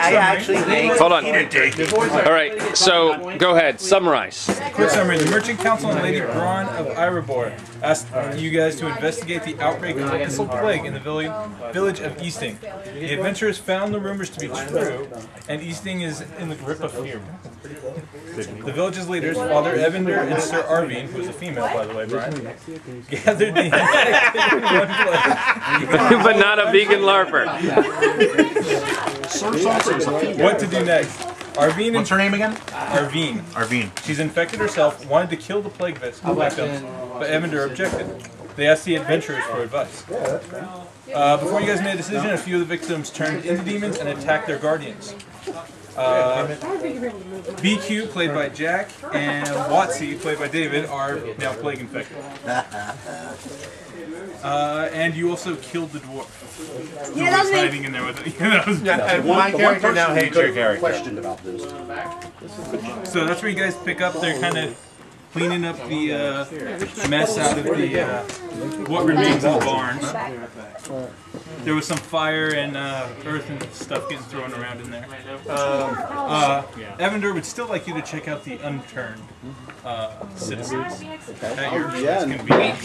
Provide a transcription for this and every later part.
I actually think... Hold on. All right, so go ahead, summarize. Quick summary. The Merchant Council and Lady Braun of Erebor asked you guys to investigate the outbreak of the Missile Plague in the village of Easting. The adventurers found the rumors to be true, and Easting is in the grip of fear. The village's leaders, Father Evander and Sir Arvine, who is a female, by the way, Brian, gathered the infected in one place. But not a vegan larper. What to do next? Arvine. What's her name again? Arvine. Arvine. She's infected herself, wanted to kill the plague victims, but Evander objected. They asked the adventurers for advice. Before you guys made a decision, a few of the victims turned into demons and attacked their guardians. BQ, played by Jack, and Watsy, played by David, are now plague infected. And you also killed the dwarf. Yeah, that was hiding in there with it. My character now hates your character. Questioned about this. So that's where you guys pick up. They're kind of cleaning up the mess out of the what remains of the barns. There was some fire and earth and stuff getting thrown around in there. Evander would still like you to check out the unturned citizens.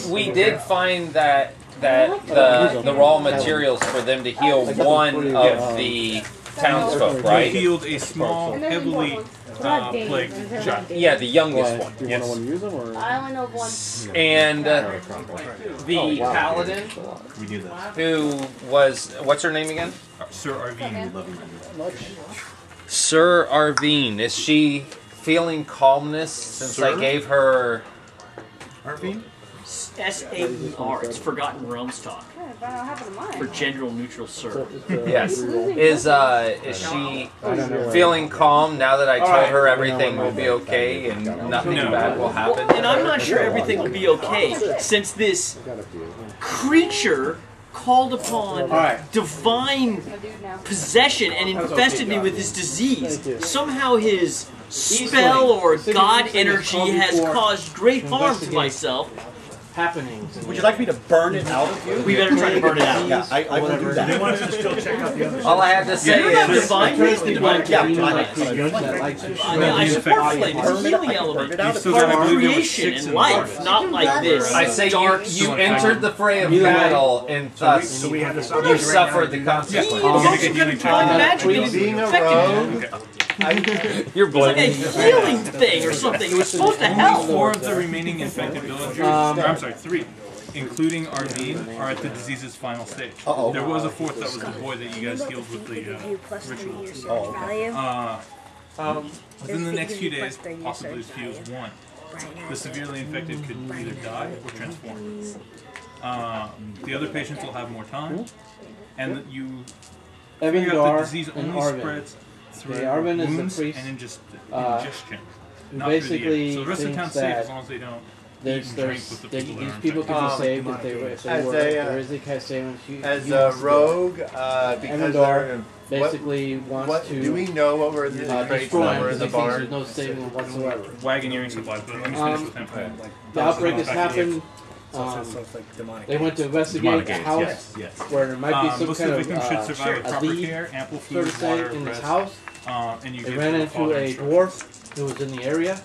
We did find that the raw materials for them to heal one of the townsfolk, right? You healed a small, heavily plagued child. Yeah, the youngest one. Do you want to use them, or? I only know of one. And the paladin, who was, what's her name again? Sir Arvine. Sir Arvine. Is she feeling calmness since I gave her... Arvine? S-A-E-R. It's Forgotten Realms talk. For general neutral sir. Yes. Is she feeling calm now that I told her everything will be okay and nothing bad will happen? And I'm not sure everything will be okay, since this creature called upon divine possession and infested me with his disease. Somehow his spell or god energy has caused great harm to myself. Would you like me to burn it out of you? We better try to burn it out. Yeah, I will do that. They want us to still check out the others. All I have to say You're is... divine race, the divine I support flame. It's a healing element. It's part of creation and life, not like this. I say you entered the fray of battle and thus you suffered the consequences. He's also going to find magic and Being a infected rogue, You're like a blaming healing thing or something. It was supposed to help. 4 of the remaining infected villagers, I'm sorry, 3, including Arvine, are at the disease's final stage. There was a 4th that was the boy that you guys healed with the rituals. Within the next few days, possibly as few as 1, the severely infected could either die or transform. The other patients will have more time, and you figure out the disease only spreads through wounds and ingestion. Not basically so the rest of the town's safe as long as they don't eat and drink with the people these people can be saved if they were. There is a case as a rogue, because they're basically wants to. do we know what were the traits that were in the barn? There's no saving them whatsoever. Wagoneering supplies, but let me finish with him. The outbreak has happened. They went to investigate the house where there might be some kind of a lead, so to say, in this house. They ran into a dwarf who was in the area.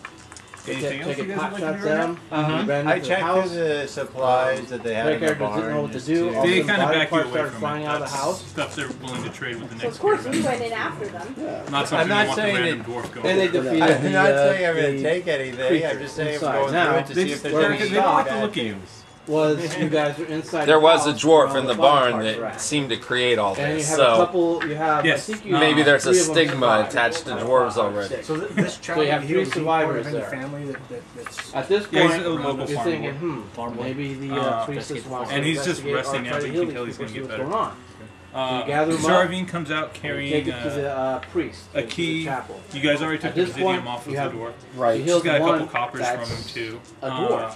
Taking pot shots at him. I checked through the supplies that they had in the barn. Didn't know what to do. They kind of back you away started from flying it. out of the house. Stuff they're willing to trade with the next Of course, we went in after them. Not something they want the random dwarf going. And they defeated I'm not saying I'm going to take anything. I'm just saying I'm going through it to see if there's any They don't like to bad look at you. things. Was you guys were inside. There was a the house dwarf where in the all barn parts that were at. seemed to create all And you this, have a so couple. You have. Yes. I think you maybe there's a 3 of them stigma survived. attached to dwarves already. So this child So you have 3 healed survivors any there. family that's At this Yeah, point, he's a local you're farm thinking, maybe the priestess wants to and he's just investigate resting or now, try but to you heal can tell these he's going to people, get see better. what's going on. You gather them up, Sarvine comes out carrying take it to the priest. a to the key. chapel. You guys already took At the this Presidium point, off with you the have- dwarf. Right. She's heals got a couple one coppers from that's him too. A dwarf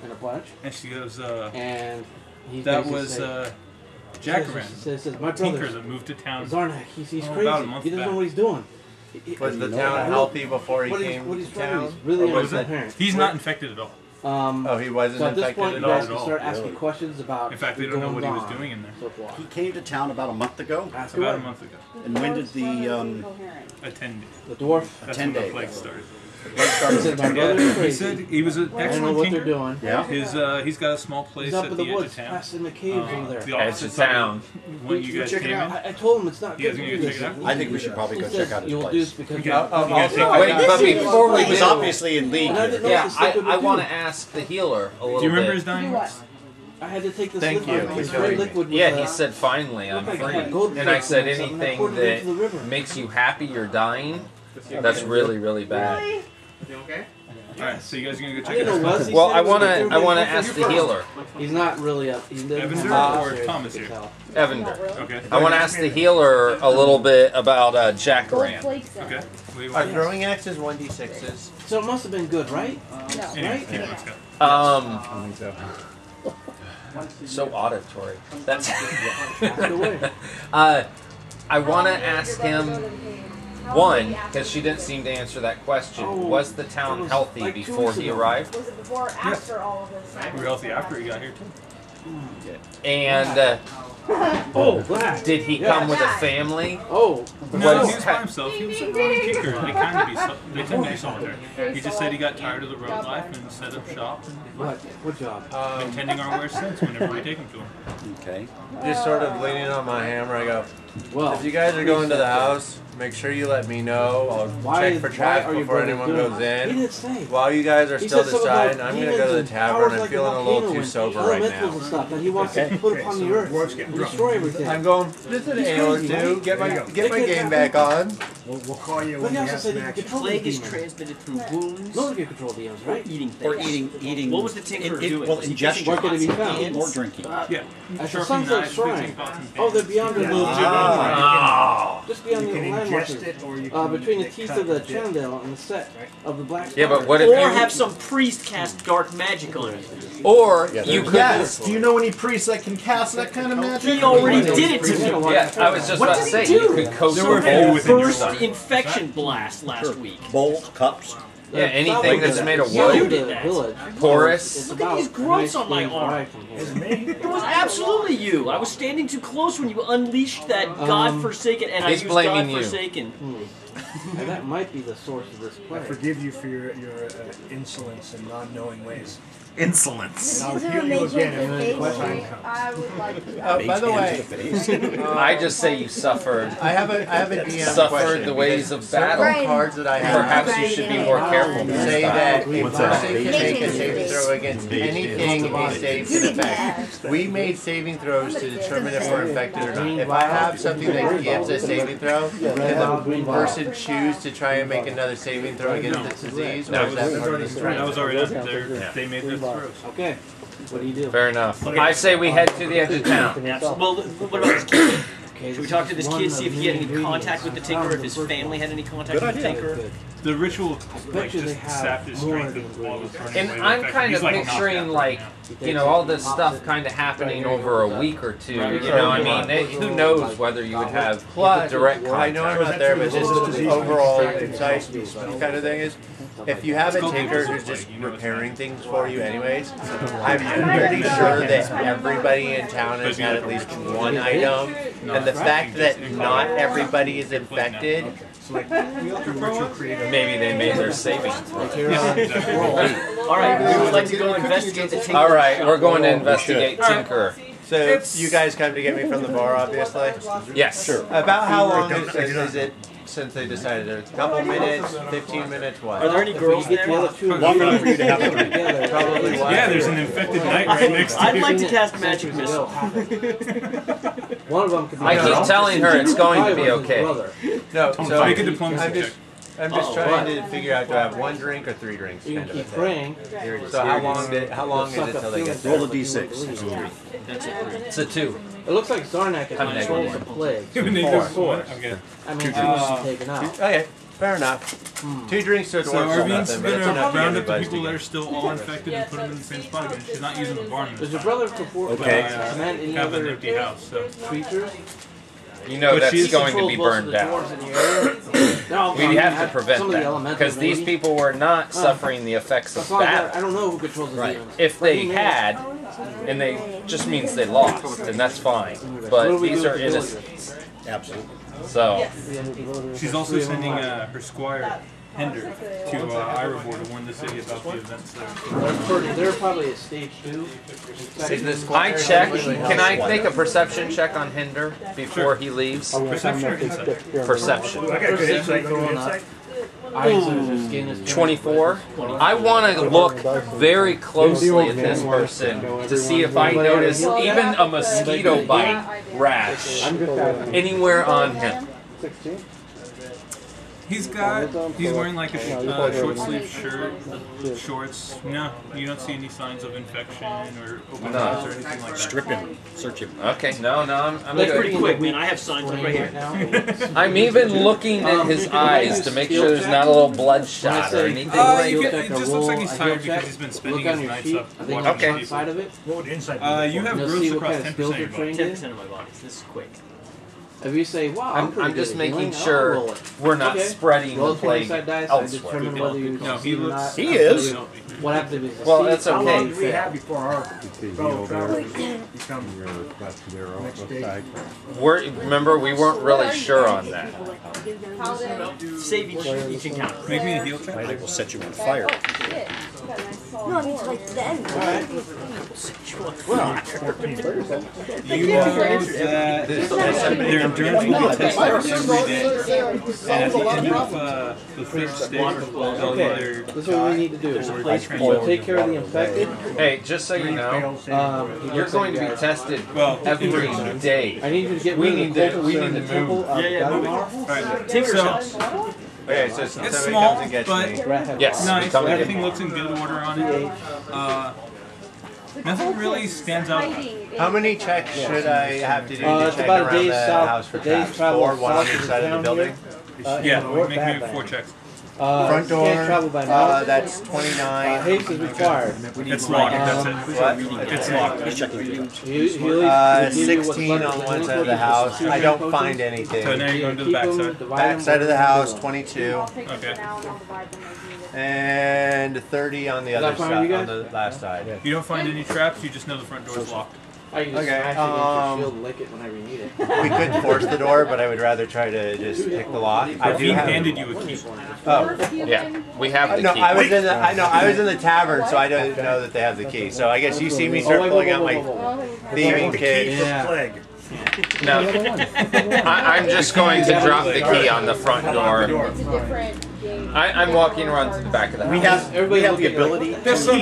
in a bunch. And she goes, And he that basically was said- Jakairn, says my tinker brother that moved to town. Zarnak, he's about a crazy. month He doesn't back. know what he's doing. Was the town healthy before he What came he's to trying to do town? is really What is it? incoherent. He's not infected at all. Oh, he wasn't So at this point, infected you at all? guys can start asking questions about. In fact, they don't know what he was doing in there. So far. He came to town about a month ago. Ask About a away. month ago. And when did the A 10 day. The dwarf. That's 10 when the day. plague started. He said, my brother is He crazy. said he was an I don't know excellent what they're tinker. doing. Yeah. He's got a small place He's up at in the the edge woods, of town. past in the caves over there. The Edge opposite of side town. when you guys Check it came in. out. I told him it's not You good guys to gonna do check it this. out? I think we should probably He go said check out his you'll place. do because Okay. you Wait, but before we He's do, obviously in league. And I didn't know yeah, this liquid I would want do. to ask the healer a little Do you remember bit. his dying words? I had to take this Thank liquid. you for This telling red me. liquid was, Yeah, he said, finally, I'm looked like free. a gold And I flake said, or something. I anything poured it into the that river. makes you happy you're dying, that's really, really bad. Alright, so you guys are gonna go I check it didn't know out. was. He Well, said I it was want like to everybody- ask the healer, He's not really up. He lives Evander in or the Thomas you can here? tell. Evander. Okay. I want to ask the healer a little bit about Jakairn. Okay. What do you Are want? throwing axes 1d6s? So it must have been good, right? Anyway, Right? yeah, let's go. So auditory. That's. Ask away. I want to ask him. One, because she didn't seem to answer that question. Oh, Was the it town was healthy like 2 before weeks he ago. arrived? Was it before or after all of this? We were healthy after he got here too. And Oh, black. did he Yeah. come with a family? Oh, No, Was- he was by himself. He was a running tinker. They kind of be they tend to be solitary. He just said he got tired of the road life and set up shop what job? and tending our wares since whenever we take him to him. Okay. Just sort of leaning on my hammer, I go, Well, if you guys are going to the house, make sure you let me know. I'll check for traps are you before brothers anyone doing goes that? He in. didn't say. While you guys are He still said something about deciding, I'm going to go to the demons and tavern. powers I'm like feeling a little volcano too and sober right elementals now. and stuff that he wants to put upon the earth and destroy everything. I'm going just an ale or crazy, two, right? get my They game back on. We'll call you But when he we also have said some he could action. control Plague the is demons. transmitted through wounds No one can control demons, right? eating Or things. eating. What was the tinker doing? Well, Was he ingestion. Where could it be fixing found? pots? Or drinking. Yeah. At the Sharpening Sunset knives, Shrine. fixing pots and Oh, they're pans. beyond the little Oh. just beyond You the can landmark. ingest it or you can Between the cut teeth of the it. Chandel and the set of the black Yeah, but Star. what if Or you? have some priest cast dark magic on it. Or you could. Yes. Do you know any priests that can cast that kind of magic? He already did it to me. Yeah, I was just What about to did say he you do? could coat There some were bowl within your First side. infection blast last week. Bowls, cups. Yeah, anything that's made of You wood, did that. Village. porous. It's Look at about these a growths nice on my day's arm. drive from here. It was absolutely you. I was standing too close when you unleashed that God-forsaken, and I he's used blaming you. God-forsaken. And that might be the source of this I plague. forgive you for your insolence and non-knowing ways. Insolence. And I'll heal you again if the time comes. I would like to. By the way, I just say you suffered. I have a DM Suffered question. the ways of battle. Several cards that I have Perhaps you should be more careful. say that a What's that? person can make a saving throw against anything a save can affect. We made saving throws to determine if we're infected or not. If I have something that gives a saving throw, can the person choose to try and make another saving throw against this disease, or is that part of the That strength? was already done. They made their throws. Okay. What do you do? Fair enough. I say we head to the edge of town. Well, what about this kid? Okay, Should we this talk to is this one kid, see if he had any of the contact with the Tinker, if his family had any contact with the Tinker? The ritual bet like you they just have sapped his more strength than and all was running And away I'm with kind He's of like knocked picturing out. like, you know, all this stuff kind of happening over a week or two. You know, I mean, who knows whether you would have Plus, direct I know I'm contact. not there, but just overall insight kind of thing is, if you have a tinker who's just repairing things for you anyways, I'm pretty sure that everybody in town has had at least one item, and the fact that not everybody is infected, Maybe they made their savings. Alright, we would like to go investigate the Tinker. All right, we're going to investigate Tinker. so you guys come to get me from the bar, obviously. Yes. Sure. About how long is it since they decided? A couple minutes, 15 minutes, what? Are there any girls Get the there? other two Long enough for you to have a drink. together. Probably what? Yeah, there's an infected knight right next to I'd you. like to cast Magic Missile. One of them could be. I keep telling her it's going to be okay. No, so Make a diplomacy check. I'm just trying to figure out, do I have one drink or 3 drinks? You can kind of a keep thing. praying. So how long is it till they get there? Roll a d6. It's a 2. It looks like Zarnak I'm controls negative. the plague. Even if there's one. Okay. I mean, she must be taken out. Okay, fair enough. 2 drinks to a So dwarf is Arvine's nothing, but it's gonna enough to round get up the everybody people that are together. still all infected and put them in the same spot again. She's not using the barn Does this your time. brother support Okay. command any Have an other empty house, so. creatures? You know But that's she's going to Controls be most of burned the down. dwarves in the area. No, We'd have to some prevent of the that elementals, because these maybe. people were not suffering the effects of That's all I got. I battle. don't know who controls the Right. demons. If But they he may. had, and they just means they lost, and that's fine. But these are innocents, Absolutely. so She's also sending her squire, Hinder, to Iroboar to warn the city about the events there. They're probably at stage 2. I check. Can I make a perception check on Hinder before he leaves? Perception or insight? Perception. I got good insight. Good insight. 24. I want to look very closely at this person to see if I notice even a mosquito bite rash anywhere on him. He's wearing like a short sleeve shirt, shorts. No, you don't see any signs of infection or open wounds or anything like that. Strip him. Search him. Okay, no, I'm That's good. pretty quick, man. I have signs like right here. I'm even looking at his eyes to make sure there's not a little bloodshot or anything. It just looks like he's tired because he's been spending his nights up watching Okay. TV. Side of it. What would insight? You have You'll growth see what across kind of 10% skills of your you're body. trained in. 10% of my body. This is quick. If you say, wow, I'm just making I'll sure roll it. we're not Okay. spreading Roll the a plague 20-side dice, I elsewhere. determine whether you No, he succeed or looks. not. He is. What happens if it's Well, that's How long okay. do we have before our fellow travelers become next day? Remember, we weren't really sure on that. Save each encounter. Make me a heal check. I will set you on fire. No, I mean, like then. You know that their endurance will be tested every day, and at the end of the fifth stage, they'll Okay, either this is what we need to do. or be We'll transformed. take care of the infected. Hey, just so you know, you're going to be tested Well, every day. I need you to get We rid need of the to- cultists we that are need in to the temple move. of Yeah, move it. Ghaunadaur. Alright. Tinker's So, house. Okay, so somebody small, comes and gets but- me. Rat head. Yes. nice. Come and get Everything me. looks in good order on it. Nothing really stands out. How many checks should I have to do to It's check about a around day's the south. house for A day's traps? travel Or one on south each of side of the town building? Yeah, North make me Badlands. 4 checks. Front door, Can't travel by night. that's 29. Haste is required. It's locked. That's it. What? It's locked. He's checking for you. He'll give you what's 16 left on of the one side of liquid, the house. I don't potions. find So anything. now you're going to the Keep back them, side. divide Back them, side of the put them house, in. 22. Okay. And 30 on the Is other that fine side, with you on guys? the last side. You don't find any traps, you just know the front door's locked. I can just Okay, smash it against your shield and lick it whenever you need it. We could force the door, but I would rather try to just pick the lock. I do He have. handed you a key. Oh. Yeah, we have the No, key. I was in the I was in the tavern, so I don't know that they have the key. So I guess you see me start pulling out my thieving kit. Yeah. Plague. No, I'm just going to drop the key on the front door. It's a different game. I'm walking around to the back of the house. We have the ability. There's some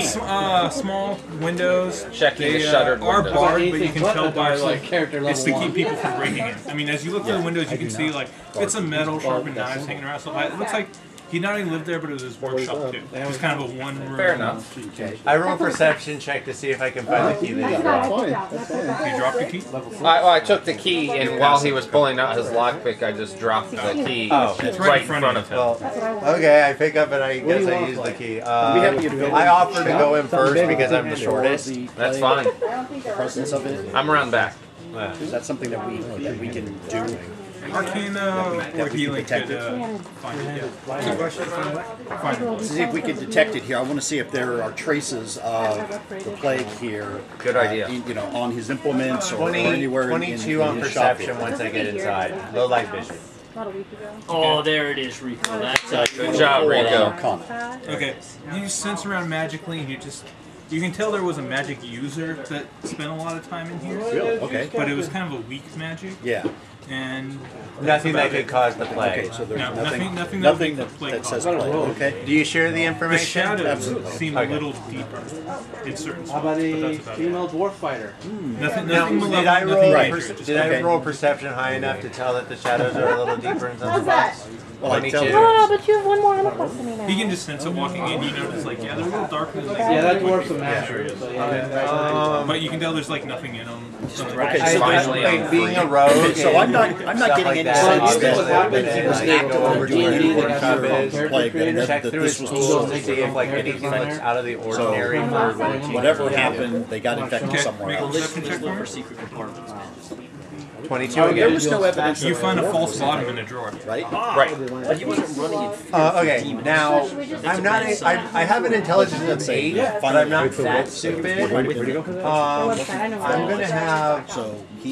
small windows. Checking the They shuttered are windows. barred, but you can tell by like character level it's to keep one. people from breaking in. I mean, as you look through the windows, you can see like bits of metal, sharpened knives hanging around. So it looks like he not only lived there, but it was his workshop too. It was kind of a one-room. Fair enough. I roll a perception check to see if I can find the key that you dropped. You dropped the key. I took the key, and while he was pulling out his lockpick, I just dropped the key Oh. right in front of him. Well, okay, I pick up and I guess I use the key. I offer to go in first because I'm the shortest. That's fine. Presence of it. I'm around back. Is that something that we can do? Arcana or healing could find it. Yeah. Find it. See if we can detect it here. I want to see if there are traces of the plague here. Good idea. You know, on his implements or 20, anywhere in 22 on his shop perception here. once I get inside. Low light vision. Not a week ago. Oh, there it is, Rico. That's Good job, Rico. Arcana. Okay, you sense around magically, and you can tell there was a magic user that spent a lot of time in here. Really? Okay. But it was kind of a weak magic, Yeah. and Nothing that could cause the plague. Okay, so there's No, nothing nothing that says plague. Okay. Do you share the the information? shadows seem a Okay. little deeper in certain spots. How about but a that's about it. female dwarf fighter? Nothing Now, malevolent, did I nothing roll? Right. dangerous, just Did I okay. roll perception high enough to tell that the shadows are a little deeper in some How's that? spots? Well, I tell 22. you. Oh, but you have one more armor class than me now. You can just sense it walking in. You notice like they're a little darker than Yeah, that dwarf's a master. So but you can tell there's like nothing in them. Okay, I, so Finally, like being a rogue. So I'm not stuff getting like any that, sense obviously, that I've been he in, was like, able go to over do to where anything his with workshop your is, plague and check that through this his was tools to see if like anything looks out of the ordinary for when he whatever happened, they got infected Okay, somewhere make a else. perception check for for me. secret compartments, man. 22 There again. was no evidence. You find a false bottom in a drawer. Right? Right. But he wasn't running in fear. Okay, now I'm not. I have an intelligence of 8, but I'm not that stupid. I'm gonna have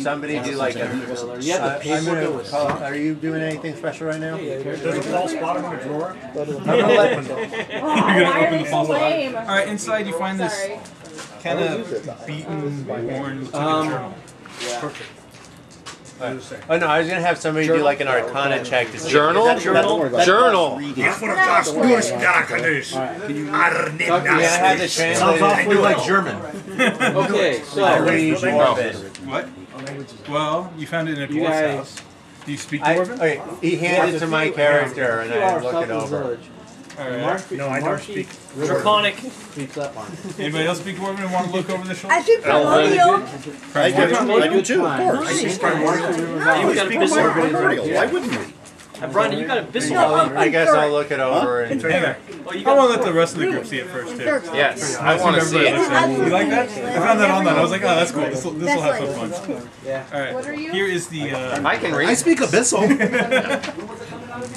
somebody do like a. I'm gonna call, are you doing anything special right now? There's a false bottom in a drawer. I'm gonna let. You're gonna open the false bottom. All right, inside you find this kind of beaten, worn journal. Perfect. Oh no, I was gonna have somebody do like an Arcana check to see. Journal? Journal. It's one of Josh Lewis documents. Yeah, I had to translate. Sounds awfully like German. Okay, I so read Dwarven. What? Well, you found it in a you dwarf's guys, house. Do you speak I, Dwarven? okay, he handed it to my character and I look it over. No, I don't speak. Draconic. Speaks up on it. Anybody else speak Dwarven and want to look over the shoulder? I do primordial. I do too, of course. You got abyssal. Primordial, why wouldn't we? Brian, you got abyssal. I guess I'll look it over and. Anyway, Oh, you I got want to let the rest of the group see it first too. Yes, I want to see it. You like that? I found that on that. I was like, oh, that's cool. This will have some fun. Yeah. All right. Here is the. I can I read. speak Abyssal.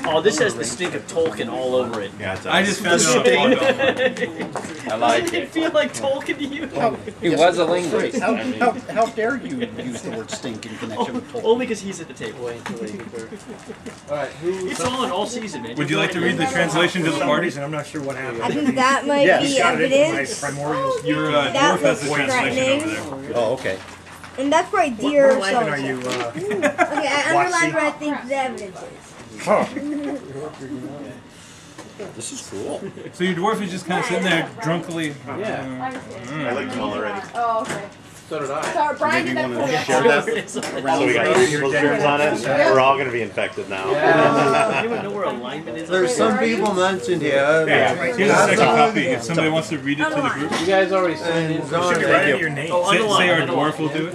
Oh, this has the stink of Tolkien all over it. Yeah, it's I just found it on I like Does it it. feel like Tolkien to you? He was a linguist. How dare you use the word stink in connection with Tolkien? Only because he's at the table. Wait until they get there. Alright, who? It's on all season, man. Would you like to read the translation to For the some party? reason, I'm not sure what happened. I think that might Yes. be Got it into my evidence. primordial. Your That dwarf has the looks translation threatening. over there. Oh, okay. And that's probably deer or What line are something. you? Okay, I underlined what I think the evidence is. This is cool. So your dwarf is just kind of sitting there drunkenly. Yeah, I liked them all already. Oh, okay. so did I. Sorry, Brian, Maybe get one that of the for Share you. that. So we got those germs on it. We're all gonna be infected now. Anyone know where alignment is? There's some people mentioned here. Here's a second copy if somebody wants to read it to the group. You guys already signed in. And Zon, Should be right under your name. Oh, Say underline, our underline. dwarf will do it.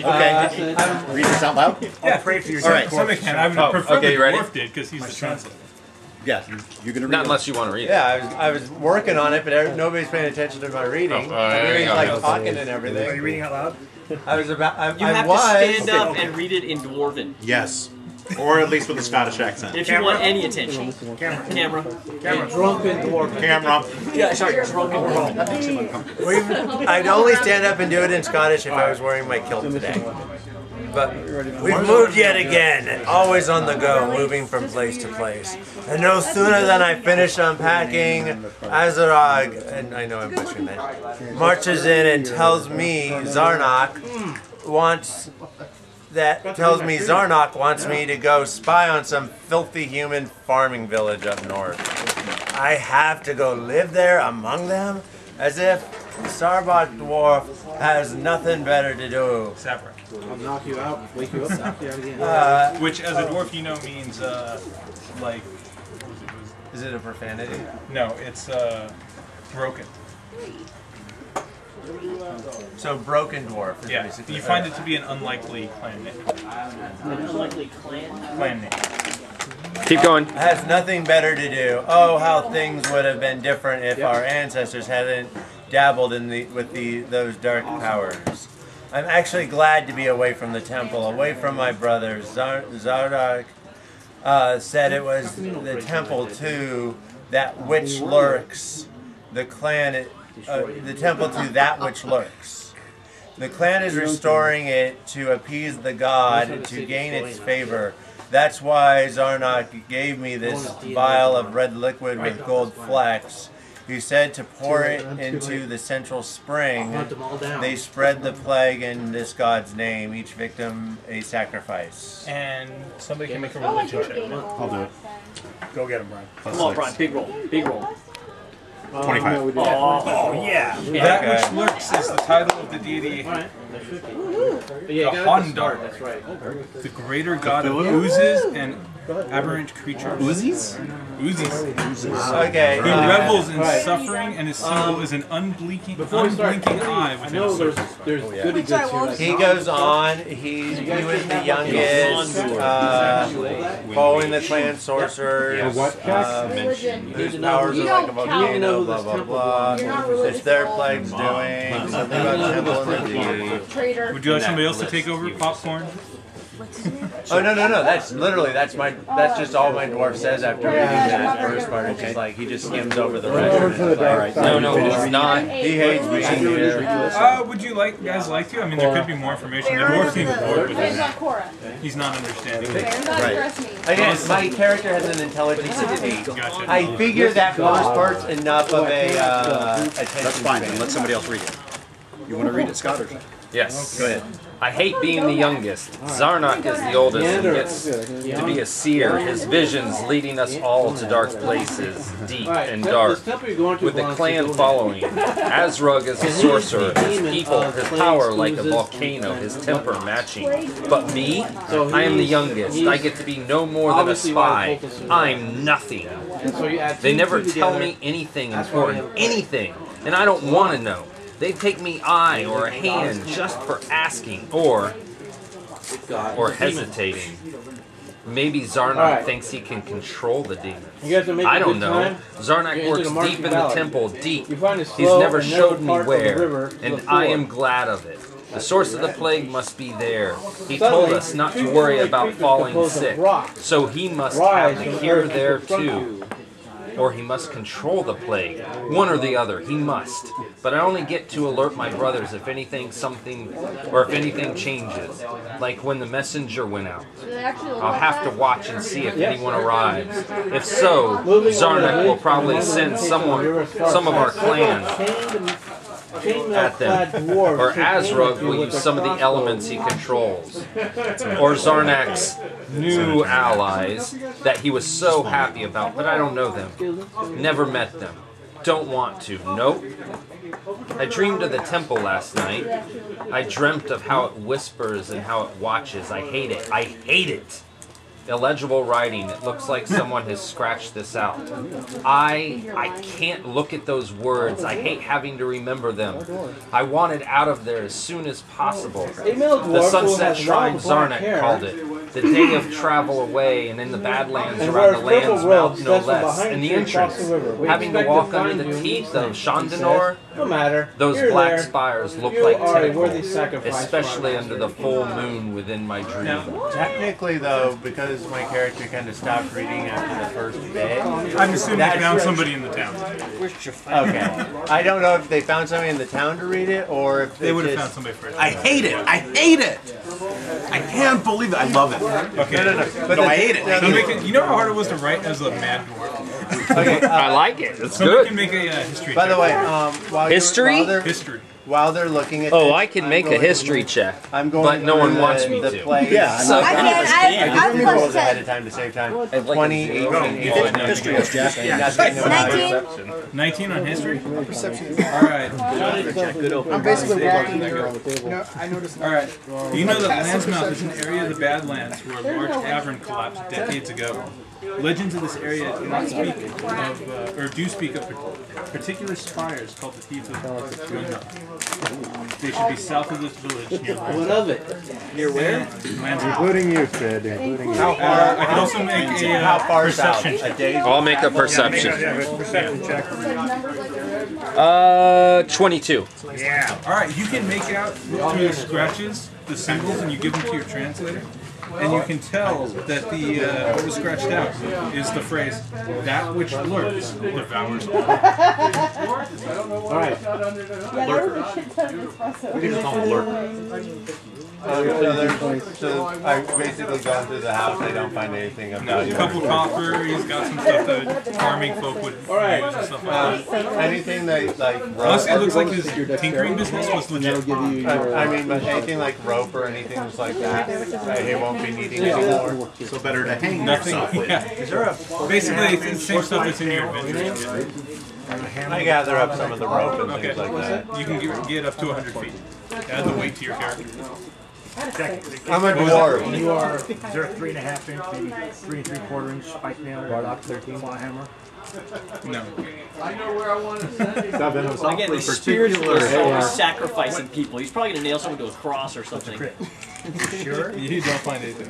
Okay. Read this out loud? I'll pray for your All right. Somebody can. I would Oh, prefer okay, the you ready? dwarf did because he's the translator. Yeah, you're gonna read Not it. unless you want to read it. yeah, I was working on it, but nobody's paying attention to my reading. Oh, Everybody's yeah, like yeah. talking and Are you everything. reading out loud? I was about. You I have was. to stand up and read it in Dwarven Yes. Or at least with a Scottish accent. if you want any attention. Camera. Camera. Drunken dwarf. Camera. Yeah, sorry, drunken dwarf. I'd only stand up and do it in Scottish if I was wearing my kilt today. But we've moved yet again, always on the go, moving from place to place. And no sooner than I finish unpacking, Azarag, and I know I'm butchering that, marches in and tells me Zarnak wants me to go spy on some filthy human farming village up north. I have to go live there among them, as if Sarbot Dwarf has nothing better to do. Sapper. I'll knock you out, wake you up, knock you out again. Which, as a dwarf, you know means, like, Is it a profanity? no, it's, broken. So broken dwarf is Yeah, basically. you find it to be an unlikely clan name. Unlikely clan. Clan name. Keep going. Has nothing better to do. Oh, how things would have been different if our ancestors hadn't dabbled in those dark powers. I'm actually glad to be away from the temple, away from my brothers. Zardak said it was the temple too that which lurks. The clan, the temple to that which lurks. The clan is restoring it to appease the god, to gain its favor. That's why Zarnak gave me this vial of red liquid with gold flecks. He said to pour it into the central spring. They spread the plague in this god's name, each victim a sacrifice. And somebody can make a religion check. I'll do it. Go get him, Brian. Come on, Brian, big roll, big roll. 25. Oh, yeah. That which lurks is the title of the deity, Alright, that should be. But yeah, you the got it. Ghaunadaur, That's right. the greater god of oozes and aberrant creatures. Uzis? Oozes. Okay. He revels in suffering, and his symbol is an unblinking Before we start, eye I within a know circle. there's goody goods here. Like He goes on. He was the youngest, following the clan sorcerers. Religion. Whose powers are like a volcano. Blah this blah temple blah. You're not religious. It's their plagues doing something about temple and the deity. Traitor. Would you like somebody else to take over popcorn? What's his name? Oh no. That's just all my dwarf says after reading that first part. It's just like he just skims over the rest. No, he's not. He hates me. Would you guys like to? I mean, there could be more information. The dwarf seems bored with it. He's not understanding. Again, my character has an intelligence of 8. Gotcha. I figure that first part's enough of a attention. That's fine. Then let somebody else read it. You want to read it, Scott, or? Yes. Go ahead. I hate being the youngest. Zarnak is the oldest and gets to be a seer, his visions leading us all to dark places, deep and dark, with the clan following. Azrug is a sorcerer, his people, his power like a volcano, his temper matching. But me? I am the youngest. I get to be no more than a spy. I'm nothing. They never tell me anything important, anything, and I don't want to know. They take me eye or a hand just for asking or hesitating. Maybe Zarnak thinks he can control the demons. I don't know. Zarnak works deep in the temple, deep. He's never showed me where, and I am glad of it. The source of the plague must be there. He told us not to worry about falling sick, so he must have the cure there too. Or he must control the plague. One or the other, he must. But I only get to alert my brothers if anything changes. Like when the messenger went out. I'll have to watch and see if anyone arrives. If so, Zarnak will probably send some of our clan at them. Or Azrug will use some of the elements he controls. Or Zarnak's new allies that he was so happy about, but I don't know them. Never met them. Don't want to. Nope. I dreamed of the temple last night. I dreamt of how it whispers and how it watches. I hate it. I hate it. Illegible writing. It looks like someone has scratched this out. I can't look at those words. I hate having to remember them. I want it out of there as soon as possible. The Sunset Shrine, Zarnak called it. The day of travel away and in the Badlands around the land's mouth, no less. And the entrance. Having to walk under the teeth of Ghaunadaur. Those black spires look like tentacles, especially under the full moon within my dream. Now, technically though, because my character kind of stopped reading after the first bit. I'm assuming they found somebody in the town. Okay. I don't know if they found somebody in the town to read it, or if they would have found somebody first. I hate it. I hate it. I can't believe it. I love it. Okay. No. But I hate it. You know how hard it was to write as a mad dwarf? Okay, I like it. It's Somebody good. can make a history by check. the way, History? while they're looking at I can make a history check, I'm going but no one through wants me the to. plays. Yeah, So I give me rolls ahead of can. time to save time. I'd like 20, a 18, zero. 18. History is Jack. Nothing about 19. 19 on history? Alright. I'm basically walking here. No, I noticed. Alright. You know that Landsmouth is an area of the Badlands where a large cavern collapsed decades ago. Legends of this area do not speak of, or do speak of particular spires called the Thieves of Ghaunadaur. They should be south of this village near What of it? Near where? Landsmouth. Including you, Sid. Including you. How far? I can also make a How far south? perception check. A day? I'll make a perception. Perception check. 22. Yeah. Alright, you can make out through the scratches, the symbols, and you give them to your translator. And you can tell that the what was scratched out is the phrase, "That which lurks devours all." Alright. So I've basically gone through the house. I don't find anything of A value. couple copper, he's got some stuff that farming folk would use and stuff like that. Anything that like Honestly, it looks like his Your tinkering business was legit. I mean, but anything like rope or anything like that, he won't be needing anymore. So better to hang Nothing, yourself with. yeah. Is there a Basically, it's the same stuff that's in your adventure. I gather up some of the rope and Okay, things like that. you can get up to 100 feet. Add the weight to your character. I'm a dwarf. You are. Is there a 3.5 inch, maybe 3 3/4 inch spike nail or Lock 13 claw hammer? No. Again, the spirit is always sacrificing people. He's probably going to nail someone to a cross or something. Sure? You don't find anything.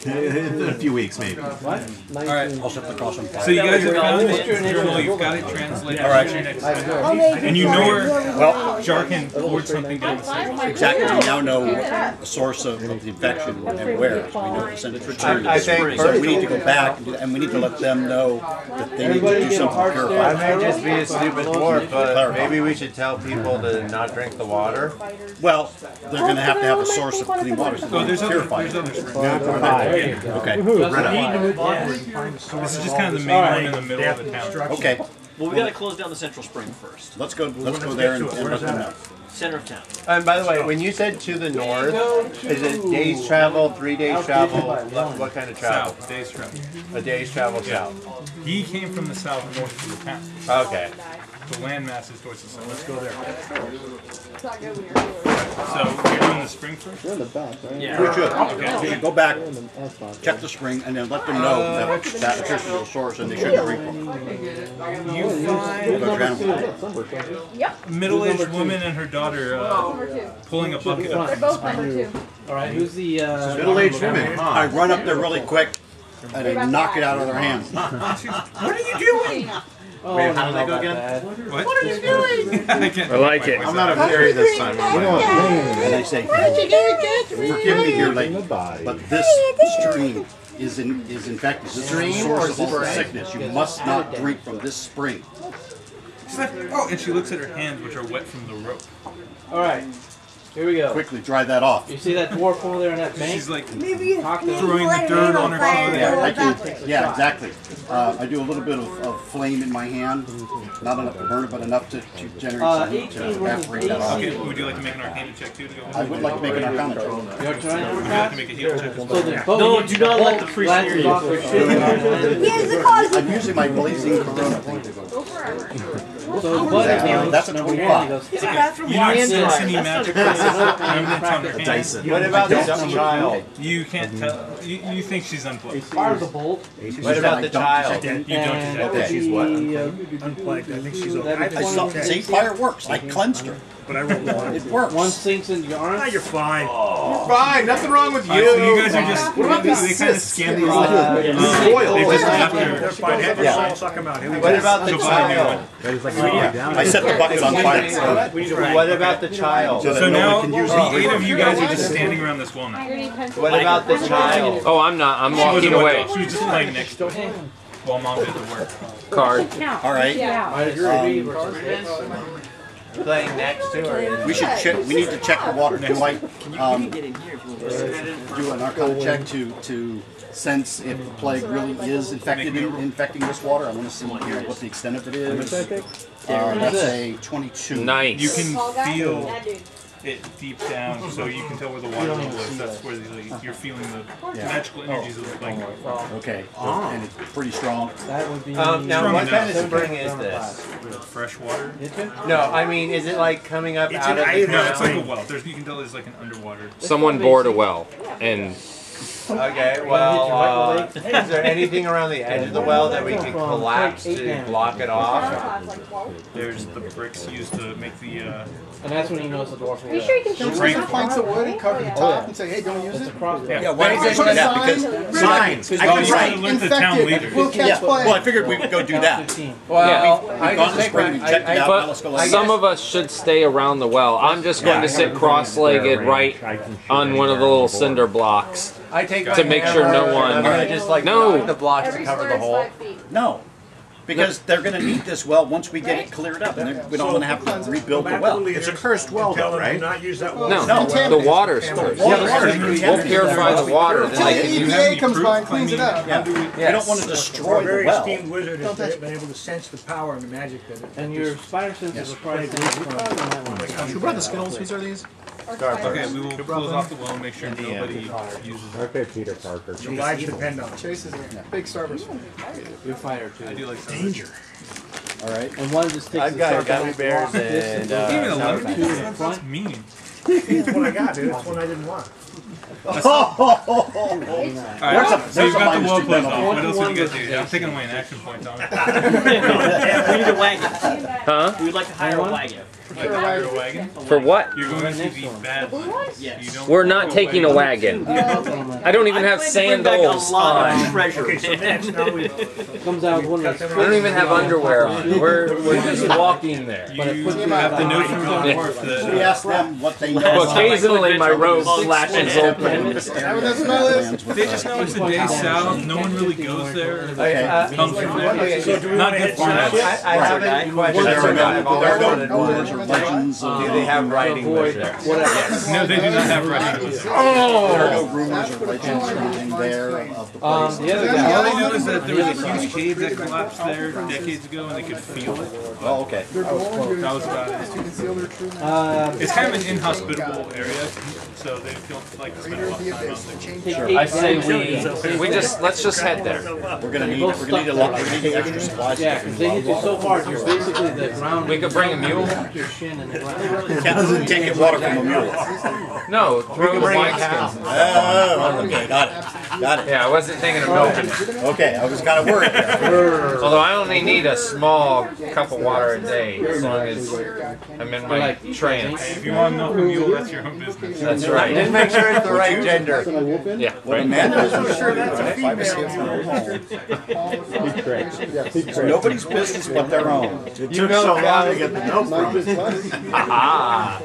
In a few weeks, maybe. What? Alright. I'll set the cross on fire. So you guys have found the journal, you've got it translated. Alright. And you know where Jakairn poured something down the stairs. Exactly. We now know the source of the infection and where. So we know the central I think So we need to go back and we need to let them know that they need to do something to purify. I may just be a stupid dwarf, but maybe we should tell people to not drink the water. Well, they're going to have a source of clean water so they can purify it. There's Okay. This is just kind of the main one in the middle of the town. Okay. Well, we got to close down the central spring first. Let's go there and let them know. Center of town. And by the way, when you said to the north, is it days travel, 3 days travel? What kind of travel? South, day's travel. A day's travel south. He came from the south north of the town. Okay. The landmass is towards the south. Let's go there. So you're doing the spring first? You're in the back, right? Yeah. We should. Okay. We should go back, check the spring, and then let them know that that appears to be a source and they shouldn't drink from it. You find middle-aged woman and her daughter pulling a bucket up from the spring. Alright, who's the Middle-aged women. I run up there really quick and I knock it out of their hands. What are you doing? Oh, Wait, how no, do they go not again? bad. What are you doing? I like it. I'm not a fairy this time. And I say, forgive me, dear lady, but this stream is infected. This is the source of all the sickness. You must not drink from this spring. She's like, oh, and she looks at her hands, which are wet from the rope. Alright, here we go. Quickly dry that off. You see that dwarf over there in that bank? She's like Maybe throwing the dirt on her clothing. Yeah, exactly. I do a little bit of flame in my hand, not enough to burn it, but enough to generate some heat to evaporate that off. Okay, would you like to make an arcana check too to go? I would like to make an arcana check. You're trying Would you like to make a heal check as well? So the boat No, do not let the priest hear you. Here's the cause I'm using my blazing corona thing to go. So Bud is That's a number 25. one. He goes, You don't sense any magic remnants on her hands. What about the child? You can't tell. You think she's unplugged. fires a bolt. What about the child? You don't And detect Okay. She's what? Unplugged. I think she's That okay. is I saw, see, fire works. I cleansed her. But I rolled one. It works. one sinks into your arm. Ah, you're fine. Fine, nothing wrong with you. So you guys are just. What about they these kind of cysts? scan the Soil. They just left They're her. fine. Have your soul suck them out. Here we What go. about the child? I set the bucket on fire. What about the child? So now the 8 of you guys are just standing around this wall now. What about the child? Oh, I'm not. I'm She was walking away. She was just playing next to her while mom did the work. Card. All right. I agree versus this. Playing next to her. We should check. We need to check the water. Do I Get in here if you want. do an arcana check to sense if the plague really is infecting this water? I want to see what the extent of it is. That's a 22. Nice. You can feel it deep down, so you can tell where the water level is. That's where you're feeling the magical energies of the plague. Okay. And it's pretty strong. That would be. Now, Strong what kind enough. of spring is this? Fresh water? No, I mean, is it like coming up out of the No, it's like a ground? well. You can tell it's like an underwater. Someone bored a well, and Okay, well, is there anything around the edge of the well that we can collapse to block it off? There's the bricks used to make the. And that's when he knows the dwarf. Are you sure you can shoot Right. some planks of wood and cover the top and say, hey, don't use It's a it? crossbow. Yeah, why did they Put do a that? sign, Because Signs. Oh, I you was tried right. to alert the town infected. leader. We'll catch Yeah, well, I plague. figured we would go do that. 15. Well, We've I gone just to think spring, we checked it out, now let's go but like some of us should stay around the well. I'm just going to sit cross-legged right on one of the little cinder blocks. I take To my make sure no hammer, one- I'm gonna just like No. knock the blocks to cover the hole. No, because they're going to need this well once we get it cleared up, and we don't want to have to rebuild the well. It's a cursed well, Tell though, them do right? not use that well. No, No. the water's cursed. Yeah, the water's We'll purify the water. Until Then the they can use EPA comes by and cleans it up. Yeah. We don't want to Our destroy very the well. esteemed wizard has been able to sense the power and the magic that it. And your spider senses are probably Who brought the Skittles? Whose are these? Okay, we will close off the well and make sure nobody uses it. Okay, Peter Parker. The lives depend on it. Chase is a big Starburst fan. Your fighter too. I do like Danger. All right. And one just takes I've the got circle, gummy bears walks this and goes Even a down lemon to the that's front. mean. That's what I got, dude. That's one I didn't want. Alright, There's so a you've got the minus well two closed penalty. off. What else would you guys do? I'm taking away an action point, Tom. We need a wagon. Huh? We would like to hire a wagon. like a wagon. For what? You're going to the bad lands. Yes. You don't We're not taking a wagon. I don't even have sandals on. Treasure. Okay, so next now we Comes out one of I don't even have underwear on. We're just walking there. you have the notion of the dwarf We that asked them what they know. Well, occasionally my robe flashes open. they just know it's the day south. No one really goes there. Okay, Comes from there. so do we Not want to good hit for us. I have a question. There are I've always no wanted to rumors know. or legends. Do they have writing with there? No, they do not have writing. There are no rumors or legends or anything there of the place. The other All guy. they know is that there was a huge cave that collapsed there decades ago, and they could feel it. Oh, okay. That was about it. It's kind of an inhospitable area, so they don't like to spend a lot of time out there. I say let's just head there. We're gonna need a lot. We're gonna need extra supplies. Yeah, because they hit you so hard, you're basically the ground. We could bring a mule. Your shin in the ground. Can't get water from a mule. No, throw the wine skins. Oh, okay, got it. Yeah, I wasn't thinking of milking it. Okay, I was kind of worried there. Although I only need a small cup of water a day, as long as I'm in my trance. If you want to milk a mule, that's your own business. That's right. Just make sure it's the right gender. Yeah, Well, right. man, I'm sure that's a female. Nobody's business but their own. It took so long to get the milk from. Ah,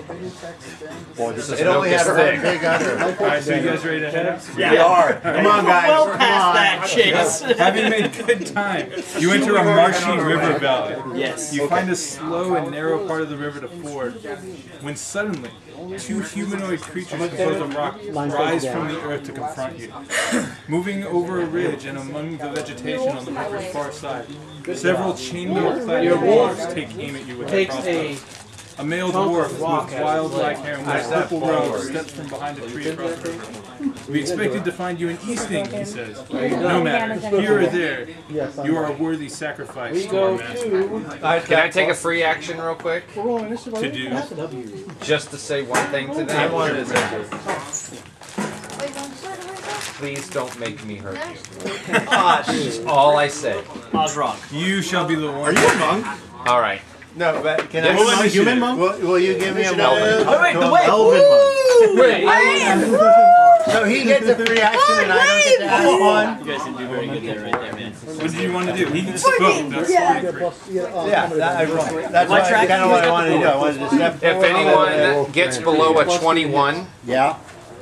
Boy, this is It only had a thick. big under. Alright, so you guys ready to head out? We are. Come on, guys. Well Come past on. that, Chase. Having made good time, you enter a marshy river valley. Yes. You find a slow and narrow part of the river to ford, when suddenly two humanoid creatures composed of rock rise from the earth to confront you. Moving over a ridge and among the vegetation on the river's far side, several chainmail-clad dwarves take aim at you with their Takes a crossbows. A male dwarf with wild black hair and with a purple robe steps from behind a tree across the river. We expected to find you in Easting, he says. No matter, here or there, you are a worthy sacrifice to our master. Can I take a free action real quick? To do. Just to say one thing to I them? wanted to say Please don't make me hurt you. That's all I say. Osrock. You shall be the one. Are you a monk? All right. no, but can Yes. I? A human monk? Will you give me a Elven. moment? Wait, the way. Elven monk. So he gets a free action and I don't get to ask one? You guys didn't do very good there, right there, man. What did you want to do? He spoke. That's Yeah, that's what kind of what I wanted to do. I wanted to step If anyone gets below a 21, Yeah.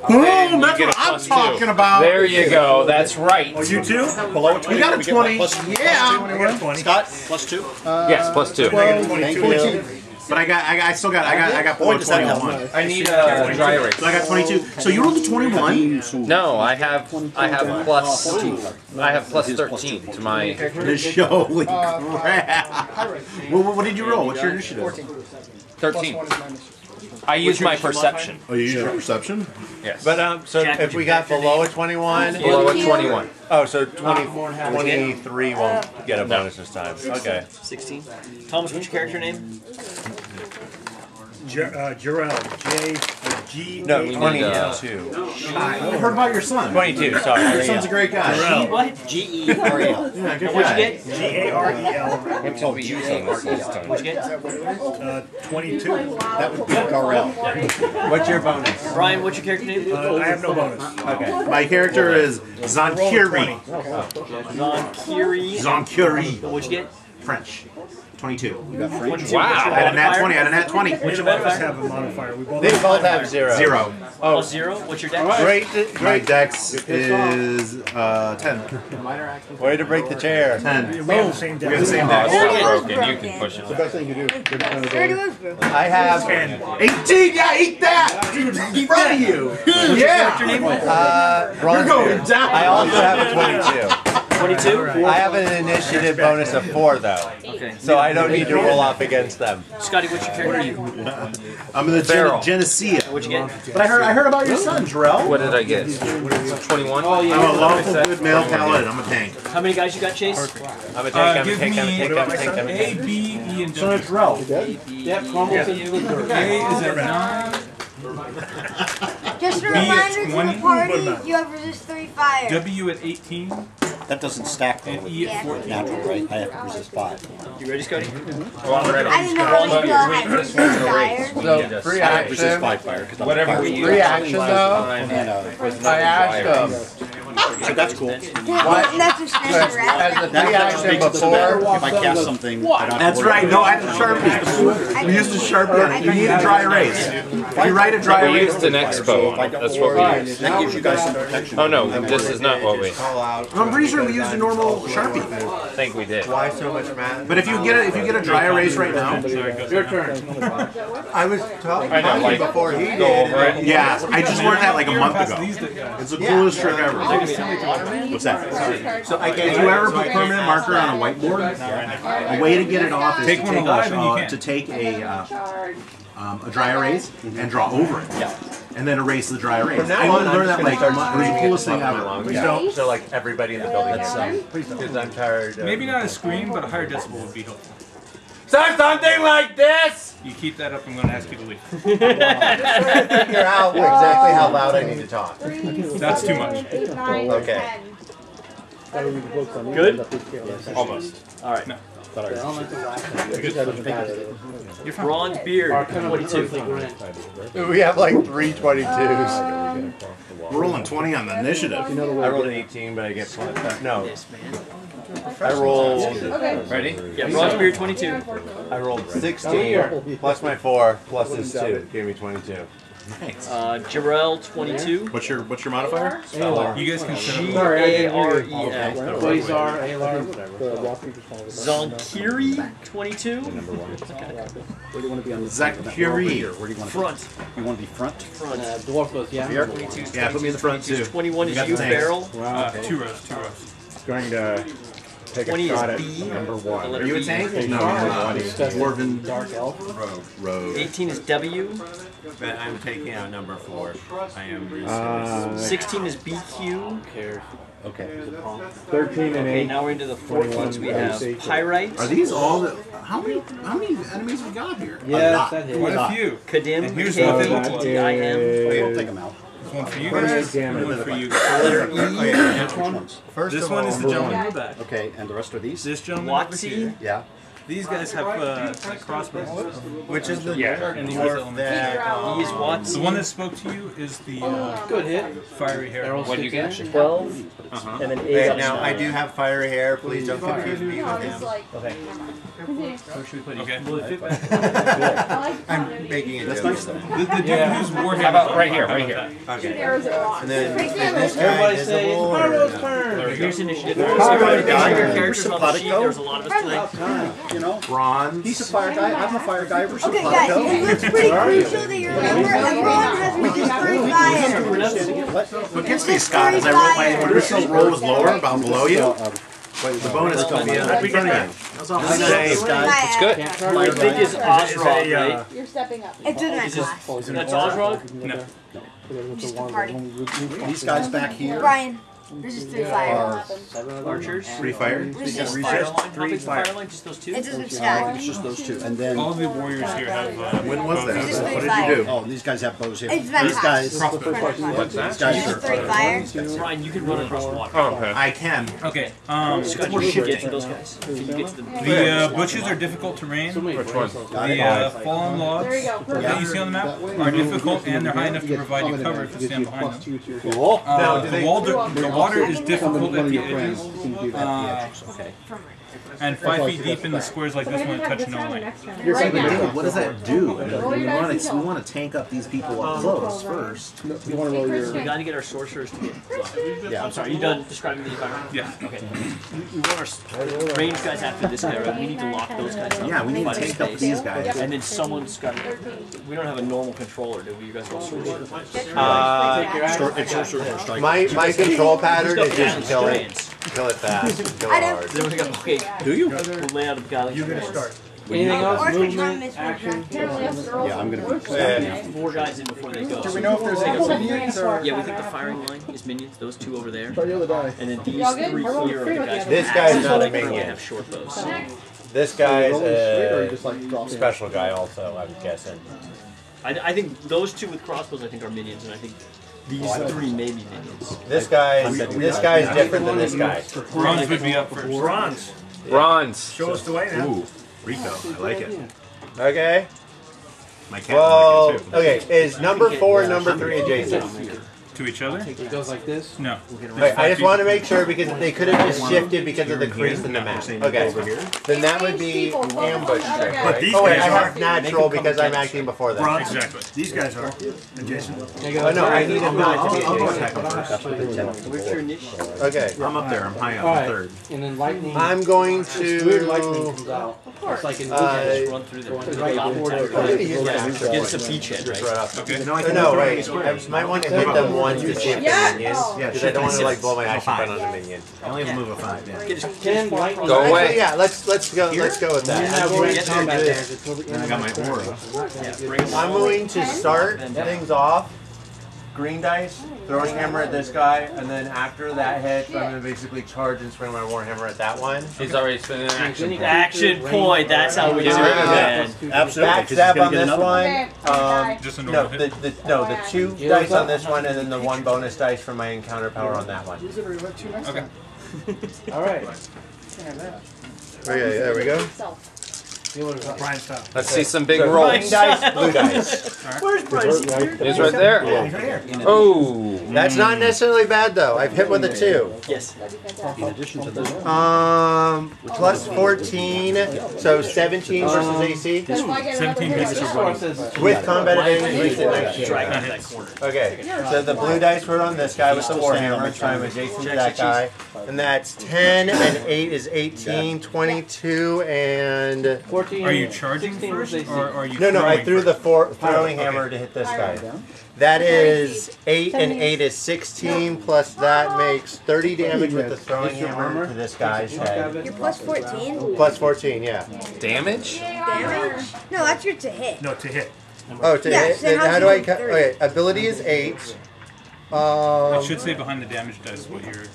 then Boom! you That's get what a I'm plus talking 2. about. There you go. That's right. Oh, you too? Below 20. You got a we get 20. plus- Yeah. I got a 20. Scott, plus 2. Yes, plus 2. Thank you. But I got below Boy, does that help. 21. I need a dry erase. So I got 22. So you rolled a 21. No, I have plus 13 to my. Holy crap. What did you roll? What's your initiative? 13. I use my perception. Oh, you use your perception? Yes. But so if we got below a 21, Below a 21. oh, so 23 won't get a bonus this time. Okay. 16. Thomas, what's your character name? Jarrell. G. No, We need, 22. I heard about your son. 22. Sorry. Your son's a great guy. G what? G-E-R-E-L. Yeah, good What'd you guy. get? G-A-R-E-L. What did we use on this time? What'd you get? 22. That would be Garrel. What's your bonus? Brian, what's your character name? I have no bonus. Okay. My character is Zonkiri. Zonkiri. Zonkiri. What'd you get? French. 22. You got French? Wow. I had a nat 20. I had a nat 20. Which of us have a modifier? We both They both have 0. 0. Plus 0. What's your dex? Great, My great. dex is 10. Way to break the chair. 10. We have the same We have the dex. same Oh, dex. it's not broken. You can push it. best thing you do. Where do we go? I have 18. Yeah, eat that. Dude, in front of you. Yeah. bronze. going down. I also have a 22. 22? I have an initiative bonus of 4 though, Okay. so I don't need to roll off against them. Scotty, what's your character name? I'm in the Barrel. Genesea. What'd you get? But I heard about your son, Jarrell. What did I get? 21? Oh, yeah. I'm a lawful good male paladin. I'm a tank. How many guys you got, Chase? I'm a tank, I'm a Give tank, I'm a me tank, I'm a tank, I'm a A, tank. B, E, and So W. it's Jarrell. Yep, crumbles into the dirt. A is at 9. Just a B at reminder to 20. the party, you have resist 3 fire. W at 18. That doesn't stack though with natural, right? I have to resist 5. You ready, Scotty? Well, I'm ready. I didn't know we still had fire. So, free I have resist action. 5 fire because I'm Whatever we use. Free action though. and I asked him. so that's cool. What? That's a snatcher, right? As the free That action makes it so that before. if I cast something, I don't have to That's worry right. about No, it. I Sharpie. We used a Sharpie on it. You need a dry erase. If you write a dry We erase, used an expo. That's what we used. That gives you guys some protection. Oh no, this is not what we. I'm pretty sure we used a normal Sharpie. I think we did. Why so much math? But if you get a dry erase right now, Your turn. I was talking I know, like, before he go did. over it. yeah, I just learned that like a month ago. It's the coolest trick ever. What's that? So I If gave you ever put permanent marker on a whiteboard, a way to get it off is Take to one take alive and you can. to take a dry erase and draw over it, and then erase the dry erase. From now I on, only I'm learned just that gonna like start it was the coolest thing ever. Please don't. So like everybody in the building. Because I'm tired. Maybe not a scream, but a higher decibel would be helpful. Say something like this. You keep that up, I'm going to ask you to leave. Figure out exactly how loud I need to talk. That's too much. Okay. Good? Almost. All right. No. You're fine. Bronze beard, 22. We have like 322s. We're rolling 20 on the initiative. I rolled an 18, but I get plus. No. I rolled. Ready? Yeah, bronze beard, 22. I rolled 16 plus my 4 plus this 2. Gave me 22. Nice. Jarrell, 22. What's your modifier? You guys can send G-A-R-E-L. Quasar, Alar, whatever. Zonkiri, 22. Where do you want to be on the Zakiri. Where do you want to Front. be? You want to be front? Front. Dwarf goes, yeah. Here? 22, Yeah, put me in the front too. 21 You is got you, the tanks. barrel. 2 rows. Going to take 20 a is shot at B. number 1. The letter Are you a B. tank? No, number 1 is Dwarven Dark Elf. Rogue. 18 is W. But I'm taking out number 4. I am. 16 is BQ. Cares. Okay. 13 and Okay, 8. now we're into the 14s. We have Pyrite, Are these all the? How many enemies we got here? Yes, that hit. Quite a few. Kadim, And here's K-V-T-I-M. Don't take them out. One for you 28 guys, damage. one for you. Letter E. Which ones? First This of one all, is the gentleman in the back. Okay, and the rest are these? This gentleman over here. Watsy. Yeah. These guys have like crossbows. which is the And the dwarf that. E is The Watsy. one that spoke to you is the Good hit. fiery hair. Arrow What do you get? 12. And then Wait, A. now I do have fiery hair. Please don't confuse me with him. Okay. I'm making it. That's nice though. The dude who's warhammer. How about right here? Right here. Okay. And then is this guy Everybody say it's visible? Pyro's Or turn. Here's initiative. Everybody make sure your characters on the sheet. There's a lot of us tonight. You know, Bronze. he's a fire guy. I'm a fire guy. We're Okay, guys, it looks pretty crucial that you remember everyone has resist 3 fire. What gets me, Scott, is I roll my original roll was lower, about below you. The bonus comes in. Right in front of you. That's all I'm saying. It's good. I think is Ozrog, right? You're stepping up. It's in my class. That's Ozrog? No. Just a party. These guys back here Brian, resist 3 fire. Archers? 3 fire. Resist Fire 3. line? How big's the fire line? Just those two? It doesn't stack. It's just those two. And then, All the warriors here have. When was that? Resist 3 What did fire. you do? oh, these guys have bows here. It's my These class. guys, What's that? these guys Resist 3 are. fire. Brian, you can run across water. Oh, okay. I can. Okay. Scott, you can get to those guys. Can you get to the... The bushes are difficult terrain. Which one? The fallen logs that you see on the map are difficult, and they're high enough to provide you cover if you stand behind them. Cool. The water is difficult at the edges, Okay. and 5 feet deep in the squares like this one touch no line. What does that do? We want to tank up these people up close first. You want to roll your. We gotta get our sorcerers to get... Yeah. I'm sorry, you done describing the environment? Yeah. Okay. We want our range guys after this guy, right? We need to lock those guys up. Yeah, we need to Find tank up space. these guys. And then someone's got to... We don't have a normal controller, do we? You guys all sorcerers? It's sorcerer strike. My control pattern is just kill it Giants. fast, and kill it hard. Then we got... Okay. Do you? We'll lay out of the galley. You're gonna start. Anything else? Or Movement, action. Yeah, I'm gonna be. Yeah. 4 guys in before they go. Do we know if there's any minions or? Yeah, we think the firing line is minions, those 2 over there. Try the other die. And then these 3 here are the guys. This guy's not a They minion. have short bows. This guy's Or you a just like drop in? special guy also, I'm guessing. I think those 2 with crossbows, I think, are minions, and I think These three maybe minions. This guy's different than this guy. Bronze would be up first. Bronze. Bronze. Show us the way now. Ooh, Rico, I like it. Okay. My cat Well, would like it too. okay. Is number 4 and number 3 adjacent? To each other? It goes like this? No. Wait, I just want to make sure because they could have just shifted because of the crease in the map. Okay. Then that would be ambush trick, But right? these Oh wait, I guys have are. natural because I'm acting before that. Bronze. Exactly. These guys are adjacent. Oh no, I need him not to be adjacent. Where's your initiative? Okay. I'm up there. I'm high up. All I'm right. third. And then lightning. I'm going Weird lightning to. comes out. It's like in Just run through the right before the Get us a beachhead, right? Okay. Oh, no, wait. I might want to hit them once to see if they're minions. Because I don't want to like blow my action point on a minion. I only have a move of 5. Yeah. Can lightning Go away. Actually, yeah, let's go with that. I'm going to Then I got my aura. I'm going to start things off. Green dice, throwing hammer at this guy, and then after that hit, I'm going to basically charge and swing my warhammer at that one. He's already spending an action point. Action point. That's how we do it, man. Absolutely. Backstab on this one. Just a No, normal hit. the 2 dice on this one, and then the 1 bonus dice for my encounter power on that one. Okay. All right. Okay, there we go. Brian style. Let's see some big So rolls. green dice, blue dice. Where's Bryce? He's right there. He's right here. Oh. That's not necessarily bad though. I've hit with a 2. Yes. In addition to this, Plus 14, so 17 versus AC. 17 This one says With combat advantage, makes it 19. Drag out that corner. Okay, so the blue dice were on this guy with the warhammer, so I'm adjacent to that guy. And that's 10, and 8 is 18, 22, and... 14. Are you charging 16 first, was AC. or are you No, I throwing threw first? the throwing hammer to hit this guy. That is 8, and 8 is 16, plus that makes 30 damage with the throwing hammer to this guy's head. You're plus 14? Plus 14, yeah. Damage? Damage? No, that's your to hit. No, to hit. Oh, to Yeah, hit? so Then how's how do your I... Okay, ability is 8. It should say behind the damage dice what your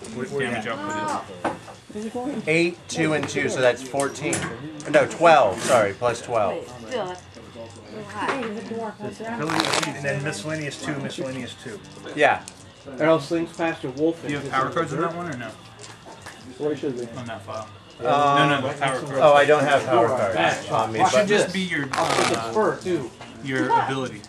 damage output is. 8, 2, and 2, so that's 14. No, 12, sorry, plus 12. And then miscellaneous 2, miscellaneous 2. Yeah. Arrow slings past your wolf. Do you have power cards on that one or no? What it should be. On that file? No, the power cards. Oh, I don't have power cards on me, It should but just be your Spur, too. your ability.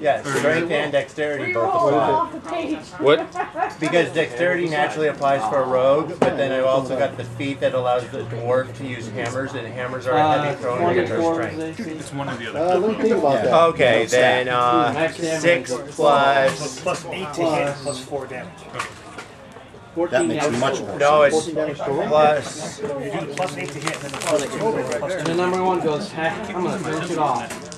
yeah, strength and dexterity both apply. What? Because dexterity naturally applies for a rogue, but then I've also got the feat that allows the dwarf to use hammers, and hammers are a heavy throwing against our 24 strength. It's one or the other. let me think about that. Okay, then 6 plus... So plus 8 to hit, plus 4 damage. 14 that makes damage much total. more No, it's 14 damage total. plus... You do the plus 8 to hit, and then the plus 2, plus 2. And then number 1 goes, heck, I'm going to finish it off.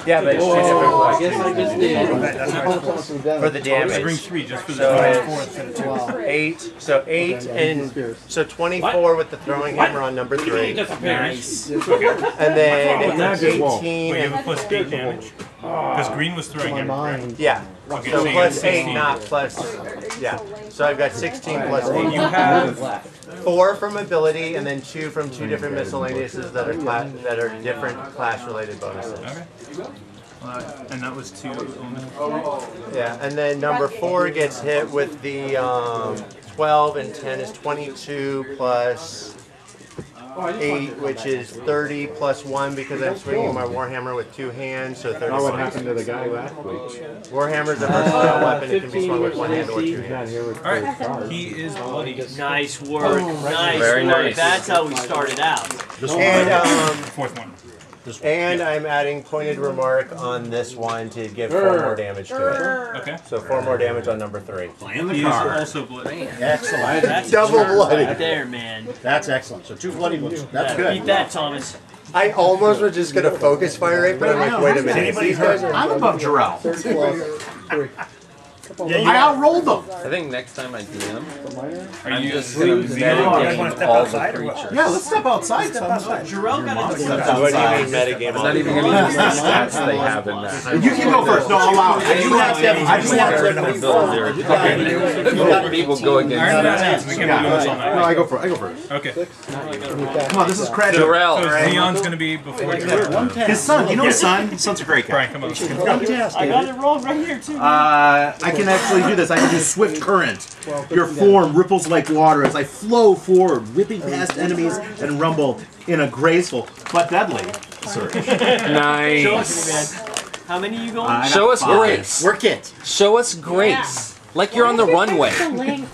Yeah, but it's 2 Oh, I different guess I just did. for the Bring damage. 3 just for the So damage. it's 8, so 8 and... So 24 with the throwing hammer on number 3. Nice. And then Wait, 18 you have a and... plus 8 damage? Because green was throwing him, right? Yeah. Okay, So so you plus got 8, 16. not plus... Yeah. So I've got 16 plus 8. You have 4 from ability, and then 2 from 2 different miscellaneouses that are different class-related bonuses. Okay. And that was 2 only. Yeah, and then number 4 gets hit with the 12, and 10 is 22 plus 8, which is 30 plus 1 because I'm swinging my warhammer with 2 hands, so 30. What happened to the guy last week? Warhammer's a versatile weapon; it can be swung with 1 hand or 2 hands. Alright, he is bloody. Nice work. Nice Very work. nice. That's how we started out. And Fourth one. and I'm adding pointed remark on this one to give 4 more damage to it. Okay. So 4 more damage on number 3. Playing the He is card. also bloody. excellent. That's Double a jerk bloody. right there, man. That's excellent. So 2 bloody ones. That's Yeah, good. beat that, Thomas. I almost was just gonna focus fire it, but I'm like, wait a minute. These guys are... I'm above Jarrell. 30 plus 3. I outrolled them. I think next time I DM, Are I'm you just gonna You guys metagame wanna step all the outside or what? creatures. Yeah, let's step outside. Jarrell got What it. do you mean metagame? I'm not even gonna use the stats they have in that. You can go first. No, I'll allow it. I just want to. I just want to. People go Iron against Man's we can do this all No, night. I go first. I go first. Okay. Come on, this is credit. So Jarrell. Xeon's gonna be before you. His son. You know his son. His son's a great guy. Brian, come on. I got it wrong right here, too. I can actually do this. I can do swift current. Your form ripples like water as I flow forward, whipping past enemies and rumble in a graceful but deadly surge. Nice. Show us, man. How many are you going? Show us grace. Work it. Show us grace. Like you're on the runway. What is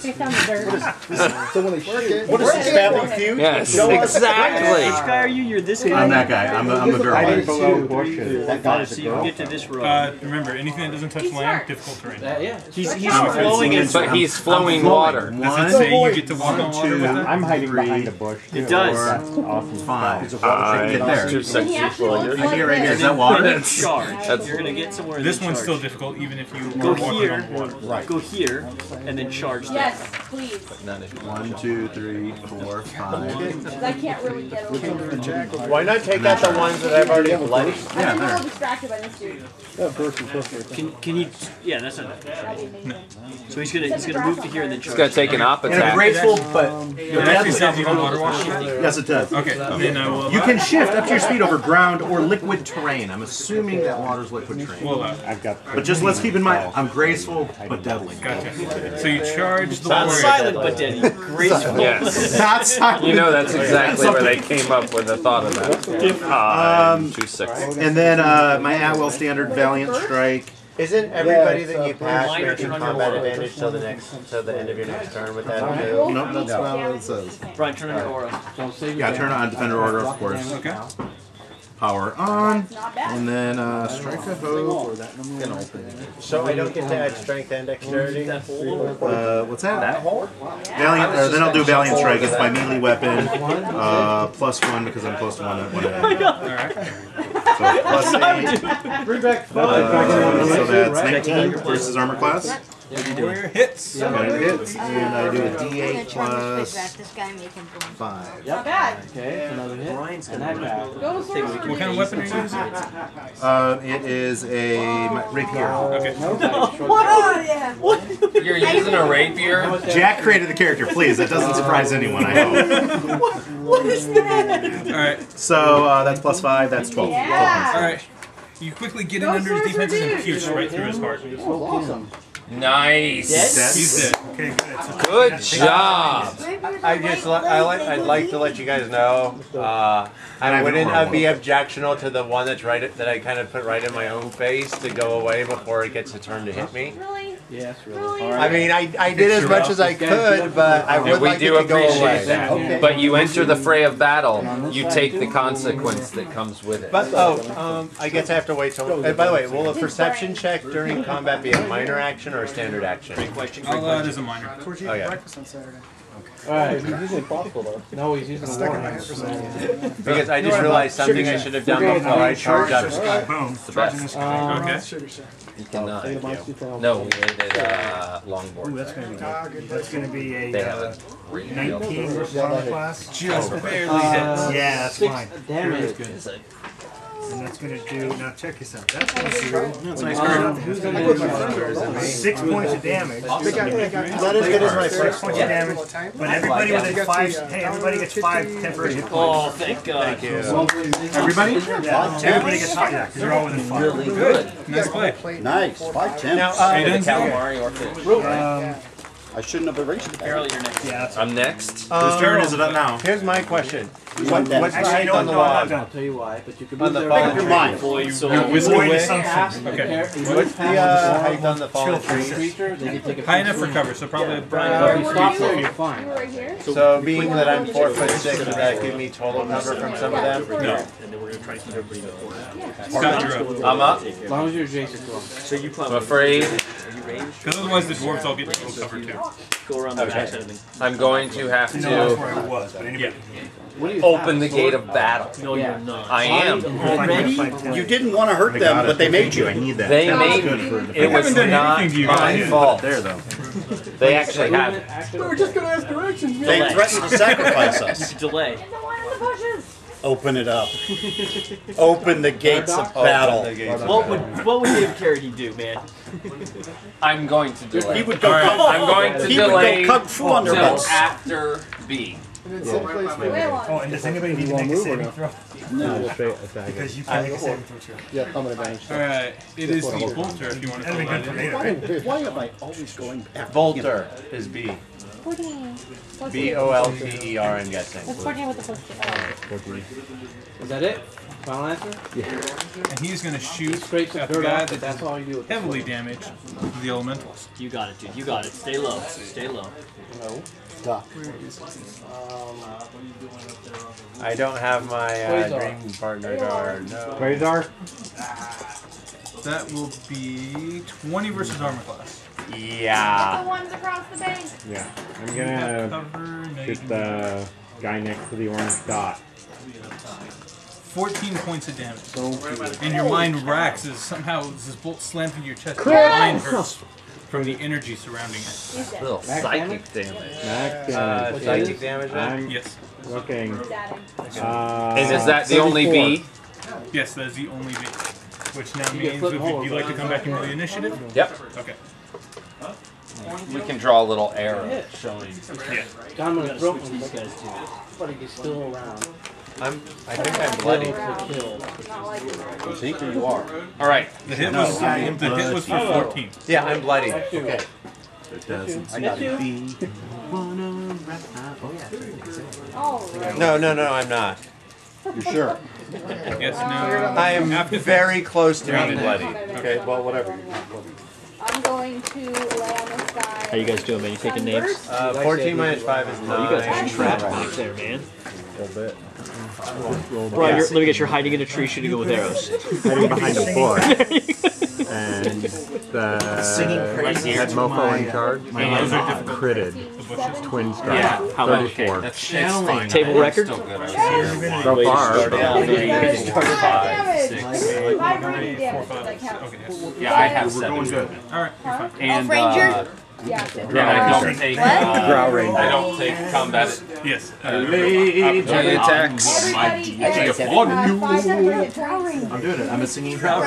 this, Family Feud? Yes, Show us exactly. Which guy are you? You're this guy? I'm that guy. I'm the girl. That guy So you can get to this road. Remember, anything that doesn't touch land, difficult terrain. He's flowing in. But he's flowing water. Does it say you get to walk on water with it? I'm hiding behind a bush. It does. Awesome. 5. Get there. Too sexy for you. Right here, right here. Is that water? Charge. You're gonna get somewhere. This one's still difficult, even if you Go are walking here. on water. Right. Go here, and then charge there. Yes, please. 1, 2, 3, 4, 5. Because I can't really get over it. Why not take out the ones that I've already bloodied? I'm a little distracted by this dude. Can you? Yeah, that's not. So he's gonna move to here and then charge. He's gonna take an op In a attack. graceful but It actually says you can water wash. yes, it does. Okay, then I will. You can shift up to your speed over ground or liquid terrain. I'm assuming that water's liquid terrain. Well, But just let's keep in mind, I'm graceful but deadly. gotcha. So you charge the Not warrior. silent, but deadly. Graceful. Yes. Not silent. You know that's exactly where they came up with the thought of that. 2-6. And then my at-will standard Valiant Strike. Isn't everybody that you pass making combat advantage till the end of your next turn with that too? Nope, that's not what it says. Brian, turn on your aura. Yeah, turn on Defender Order, of course. Okay. Power on. And then Strike a Hope. So I don't get to add strength and dexterity? What's that? Valiant, then I'll do Valiant Strike. It's my melee weapon. +1 because I'm close to one. Alright. So +8. So that's 19 versus armor class. Warrior hits. Okay, hits. And I do a D8 plus This guy making points. 5. Not bad. Okay, another hit. Brian's And that guy. Go to sword. What kind of weapon are you using? It is a rapier. Okay. You're using a rapier? Jack created the character, please. That doesn't surprise anyone, I hope. What is that? Alright. So that's +5, that's 12. Yeah. Alright. You quickly get in under his defenses and pierce right through his heart. Awesome. Nice. He's dead. Okay, good. Good job. I'd like to let you guys know, I wouldn't be objectional to the one that's that I kind of put right in my own face to go away before it gets a turn to hit me. Really? Yes, Really? I mean, I did as much as I could, but I would We like it do to go away. appreciate that. Okay. But you enter the fray of battle, you take the consequence that comes with it. But I guess I have to wait till. By the way, will a perception check during combat be a minor action or a standard action? Great question. I'll allow it as a minor. Okay. Alright. He's using possible though. No, he's using the warhammer. Because I just realized something I should have done before I charged up. Boom. The best. Okay. You cannot. No, we did longboard. That's gonna be a They have a 19 versus armor class. Just barely hits. Yeah, that's fine. Damage. And that's gonna do. Now check this out. That's gonna do. That's a nice Who's card. gonna 6 points of damage. Not as good as my 6 first points one. of damage. But everybody within 5. Hey, everybody gets 5 temporary hit points. Oh, thank God. Thank you. Everybody? Yeah, everybody gets 5. Yeah, because you're all within 5. Really good. Nice play. Nice. 5 temps. Now, The calamari or fish. I shouldn't have erased it. Apparently you're next. Yeah, that's I'm next. Whose turn is it up now? here's my question. What's the Actually, height no, on the no, wall? no, I'll tell you why, but you can On move the there. fallen Make up your mind. Avoid assumptions. Okay. What's the height on the fallen trees? Creature, then you take a High enough for cover, so probably If Brian. you stop there, you're fine. Right here? So being that I'm 4'6", does that give me total cover from some of them? No. Scott, you're up. I'm up. As long as you're adjacent to him. So you climb. I'm afraid Because otherwise the dwarves all get total cover too. Go around the back side of the. I'm going to have No, that's to where I was. But anybody. What do you open the gate of battle. No, you're not. I am. Already? You didn't want to hurt them, but they made you. I need that. They That's made good me. for It was haven't done not anything to you my guys. fault. there though. They actually have it. just gonna ask directions, man. They threatened to sacrifice us. Delay. The one in the bushes. Open it up. Open the gates of battle. What would David Carradine do, man? I'm going to delay. He would go. All right. I'm going to He would delay go kung fu under till us. after B. Oh, and does anybody need to make a saving throw? No, straight attack. Because you can make a saving throw too. Yeah, I'm gonna bang. Alright, it is the bolter if you want to That'd be call good for that me, in. right? Why am I always going back? Bolter is B. 14. B-O-L-T-E-R, I'm guessing. It's 14 with the plus 2. Is that it? Final answer? And he's going to shoot Scrapes at the the dirt guy off, but that's that's all you do with this heavily one. damaged the elementals. You got it, dude. You got it. Stay low. Stay low. No. I don't have my dream partner card. No. Quasar? That will be 20 versus armor class. Yeah. The ones across the bank. Yeah. I'm gonna shoot the guy next to the orange dot. 14 points of damage. And your mind racks as somehow this bolt slams into your chest. Your mind hurts from the energy surrounding it. Little psychic damage. Max damage. Psychic damage, man? Yes. Looking. And is that the only B? Yes, that is the only B. Which now means, would you like to come back and roll the initiative? Yep. Okay. We can draw a little arrow showing. Yeah. I'm gonna throw one, but he's still around. I think I'm bloody. See, here you are. All right. The hit was for 14. Yeah, I'm bloody. Okay. It doesn't I got it. be. No, I'm not. You sure? Yes, no. I am very close to being bloody. Okay, well, whatever. I'm going to lay on this guy. How you guys doing, man? You taking names? 14 minus 5 is 9. You guys are trapped back there, man. A little bit. Brian, let me get your hiding in a tree shooting it with arrows. Hiding behind a bush. And the head mofo in charge critted. Twin strike. Yeah. How much? 34. That's fine. Table record? So far. Yeah, I have 7. Alright, you're fine. And Ranger? I don't take I don't take combat. Yes. Opportunity attacks. I'm doing it. I'm a singing crowd.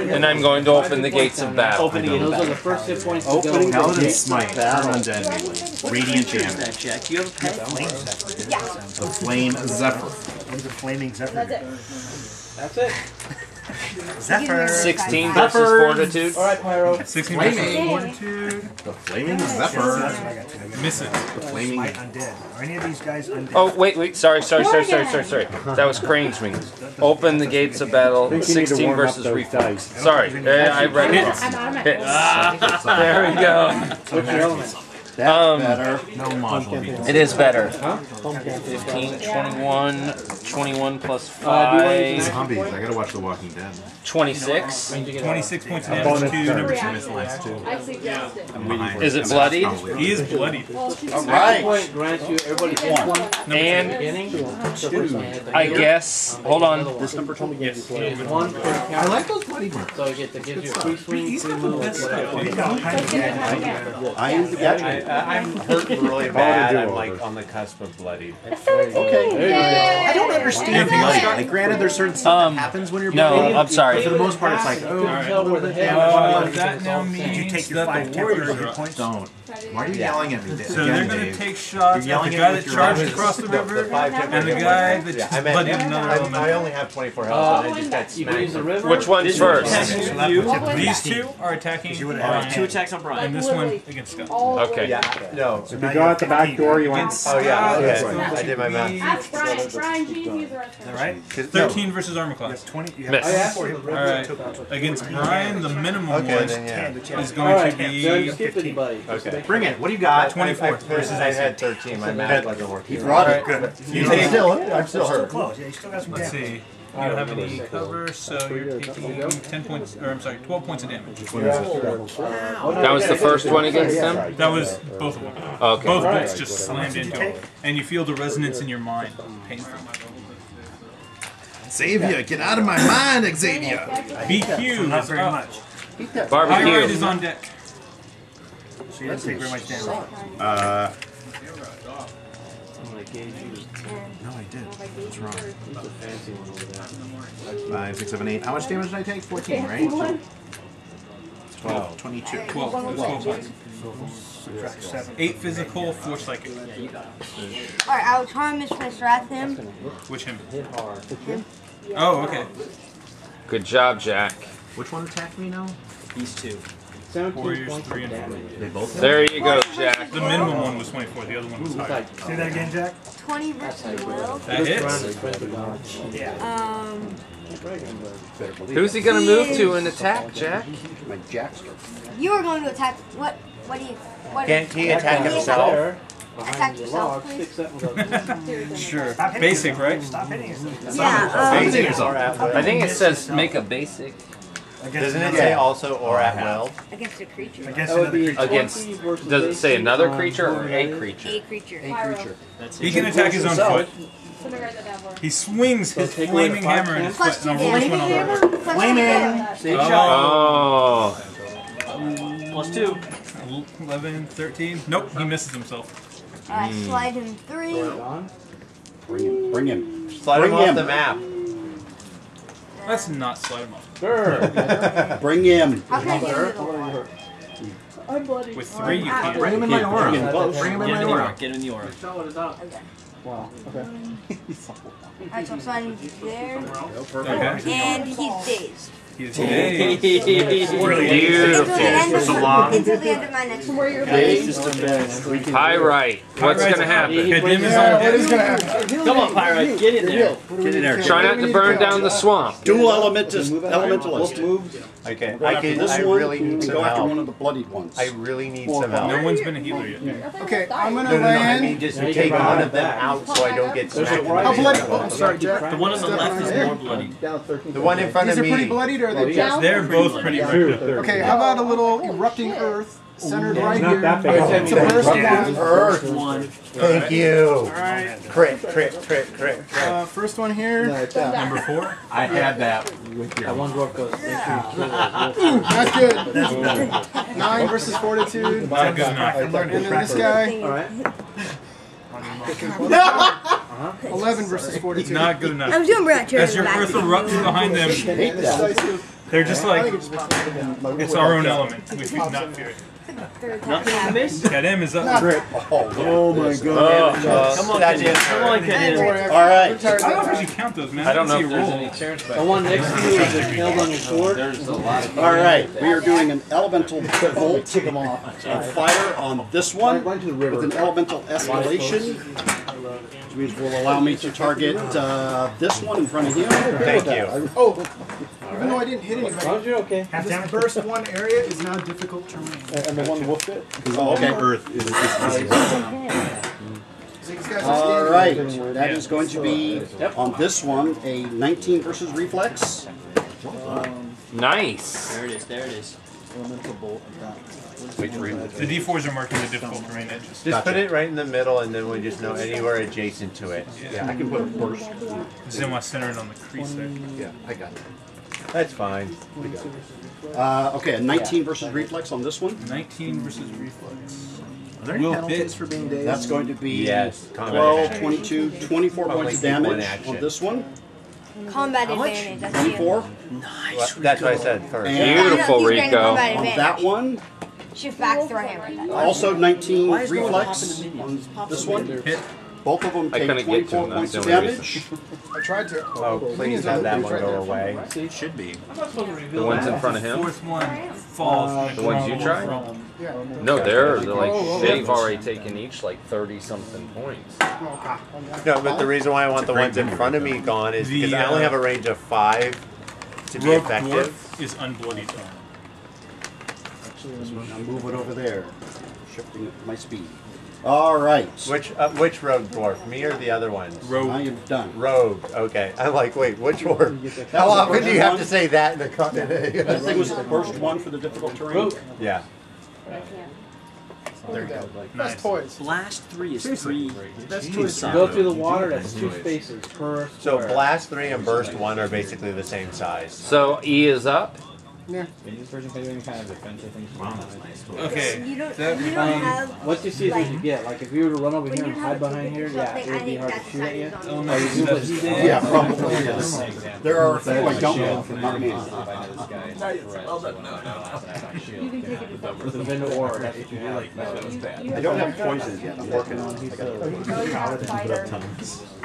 And I'm going to open the gates of battle. Those are the first hit points to go. Paladin smite. Turn undead melee. Radiant damage. That check. You have a pet? The flame zephyr. When's the flaming zephyr? That's it. That's it. Zephyr. 16 versus fortitude. Alright, Pyro. 16 versus fortitude. The flaming zephyr. Misses. The flaming. Smite undead. Are any of these guys undead? Oh, wait. Sorry. That was Crane's wings. Open the gates of battle. 16 versus reflex. Sorry, I read it. I'm out of my Hits. There we go. What's your element? Better. No module. It is better. 15, 21 plus 5. Zombies. I gotta watch The Walking Dead. 26. 26 points of damage to number 2. I suggest it. Is it bloody? He is bloody. Alright. Point grants you everybody gets one. And I guess, hold on. This number told me Yes. One per character. I like those bloody marks. So it gives you a free swing, free move, whatever. I am the gadget. I'm hurting really bad. I'm like on the cusp of bloody. Okay. I don't understand bloody. Like, granted, there's certain stuff that happens when you're bloody. No, I'm sorry. But for the most part, it's like, oh, Tell where the head That now Did you means take your that 5 the temporary warriors hit are up. points? don't. Why are you yelling at me? So they're going to take shots You're at the yelling guy at that me with charged your across the river The 5 and the guy that Yeah, just I meant, bloodied another I element. only have 24 health, and I just got You can use the smacked. river. Which one's first? These two are attacking Brian, 2 attacks on Brian. and this one against Scott. Okay. Yeah, no. If you go out the back door, you want. Oh yeah, okay. I did my math. That's Brian. Brian G. He's the rest of All right. 13 versus armor class. 20. You Miss. have 24 hit points. Alright, against Brian, the minimum Okay, one then yeah. is going Alright, to don't be skip anybody. Okay. Bring it. What do you got? 24 versus I had 13. My math wasn't working. He brought it. Alright, You take still. I'm still hurt. Close. Yeah, you still got some let's damage. see. You don't have any cover, so you're taking 10 points, or I'm sorry, 12 points of damage. That was the first one against them? That was both of them. Okay. Both bolts just slammed into him, and you feel the resonance in your mind. Painful. Xavier, get out of my mind, Xavier. BQ Not is very up. much. Pyrite Barbecue. is on deck. So you didn't take very much damage. No, I did. What's wrong? 5, 6, 7, 8. How much damage did I take? 14, right? 12, 22. 12 points. Subtract 7. 8 physical, 4 psychic. Alright, I'll try and Mistress Wrath him. Which him? Oh, okay. Good job, Jack. Which one attacked me now? These two. Warriors 3 and 4. They both. There you go, Jack. The minimum one was 24, the other one was higher. Say that again, Jack. 20 versus will. That hits. Who's he gonna move to and attack, Jack? My Jackster. You are going to attack. What do you? What Can't he attack himself? Attack yourself, please. Sure. Basic, right? Stop hitting yourself. Yeah. Basic or at will. I think it says make a basic. Doesn't it say also or at will? Against a creature. Against another creature. Against. Does it say another creature or a creature? A creature. He can attack his own foot. He swings his flaming hammer in his foot, and a roll one on the board. Flaming. Oh. +2. 11, 13. Nope, he misses himself. Alright, slide him 3. Bring him. Slide him off the map. Let's not slide him off. Bring him. How can I get rid of the wall? With 3, you can't. Bring him in my aura. Bring him in my aura. Get in the aura. Wow. Okay. Alright, so I'm sliding there. Okay. And he's dazed. He's dazed. Until the end of my next turn. Pyrite. What's gonna happen? What is gonna happen? Come on, Pyrite. Get in there. Get in there. Try not to burn down the swamp. Dual elementalist. Okay, Go after this I one really need and some go after help. one of the bloodied ones. I really need some help. No one's been a healer yet. Okay, I'm gonna No, I land. mean just take one of them out so I don't get smacked in the How bloody? face. Oh, sorry, Jack. The one on the left is more bloody. The one in front These of are pretty me. bloodied, or are they just? They're both pretty wrecked up. Okay, how about a little erupting earth centered right not here? that big. It's a burst one. Earth. One. Thank you. Alright. Crit. First one here. Number 4. I had that with That your. one dwarf goes. That's good. 9 versus fortitude. Not good enough. And then this guy. Alright. 11 versus fortitude. Not good enough. I'm doing Brad As your earth erupts behind them, they're just like, it's our own element. We should not fear it. Nothing to miss. Kadem is up. Oh my god. Come on, Kadem. Come on, Kadem. Alright. I don't know if I should count those, man. I don't know see if a there's roll. any chairs back. The one next to you is held on your sword. There's a lot of. Alright, we are doing an elemental bolt of fire on this one Run to the river. with an elemental escalation, which means will allow me to target this one in front of him. Thank you. Oh, even though I didn't hit As long as anybody, you're okay. this burst one area is now difficult terrain. And the one the wolf bit? Oh, okay. Earth is So these guys are Alright, that is going to be on this one a 19 versus reflex. Nice. There it is. There it is. The D4s are marking the difficult terrain edges. Just put it right in the middle and then we just know anywhere adjacent to it. Yeah, I can put a burst. Just didn't want to center it on the crease there. Yeah, I got it. That's fine. Okay, a 19 versus reflex on this one. 19 versus reflex. Are there any Will penalties hit. for being dazed? That's going to be Yes, 12, 22, 24 points of one damage action. on this one. Combat advantage. That's the 24 That's what I said first. And Beautiful, he's getting Rico. combat on advantage. that one. Shift back, throw hammer at that. Also 19 Why is no one reflex popping the on minions? this one. Hit. Both of them I take couldn't get to 24 him, that's points the of only damage. I tried to. Oh, please have that one go away. It should be. The ones in front of him? Fourth one falls. The ones you tried? Yeah. No, they're like they've already taken each like 30 something points. No, but the reason why I want the ones in front of me gone is because I only have a range of 5 to be Rogue effective. Dwarf is unbloodied. I'll move it over there, shifting it my speed. All right. Which rogue dwarf? Me or the other ones? I am done. Rogue. Okay. I'm like, wait, which one? How often do you have to say that in the I think it was the first one for the difficult terrain. Yeah. There you go. Nice. That's toys. Blast 3 is 3. That's toys. Go through the water, that's 2 spaces per So square. blast 3 and burst 1 are basically the same size. So E is up. Yeah. This person can do any kind of defense, I think. Okay. You don't have. What you see is what you get. Like if you were to run over here and hide behind here, yeah, it would be hard to shoot at you. Or you do what he did. Yeah, probably. There are a few I don't know from not me. With a vendor aura, that's what you have. I don't have poisons yet. I'm working on it. I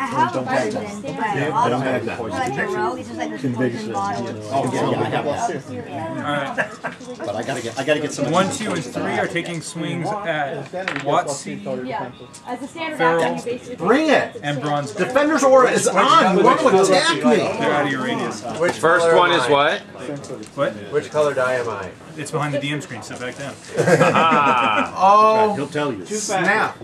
have a poison, but I don't have that poison. like a rogue, it's just like a poison bottle. Oh yeah, I have that. Alright. But I gotta get some. 1, 2, and 3 are taking swings at Watsy, Yeah. As a standard Feral, action, you basically Bring it! and Bronze. Defender's aura is on! You want to attack me! They're out of your radius. Which First color one am is I? what? What? Which color die am I? It's behind the DM screen, sit back down. Ah. Oh, He'll tell you. snap!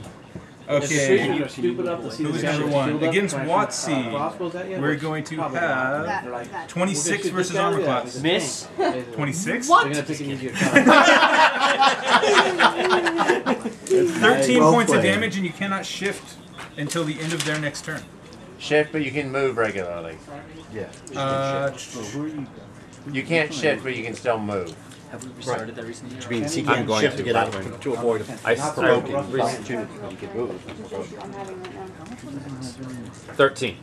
Okay. Stupid up to see Who's the guy number with 1? shield up, Against trying to Watsy, shoot crossbows at you, we're but going to probably have not. 26 versus armor class. Miss. 26? They're gonna pick an easier shot. 13 Well points of played. damage, and you cannot shift until the end of their next turn. Shift, but you can move regularly. Yeah. You can't shift, but you can still move. Have we restarted that recently? Which means he I'm can't going shift to, to get out by the way. to avoid a provoking opportunity when he can move. 13.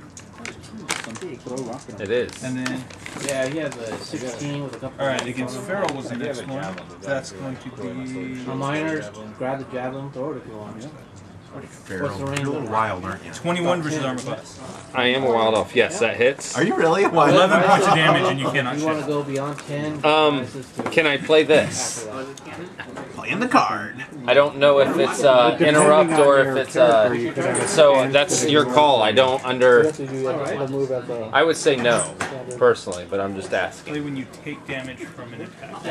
It is. And then, Yeah, he has a 16 with a couple. alright, against Feral was the next one. That's going to be A miner, grab the javelin, throw it if you want. What's the range? You're a little wild, aren't you? 21 versus armor class. I am a wild elf. Yes, that hits. Are you really? Why? 11 points of damage, and you cannot You want to shift. go beyond 10? Can I play this? Playing the card. I don't know if it's interrupt or if it's so that's your call. I don't under. I would say no, personally, but I'm just asking. Only when you take damage from an attack.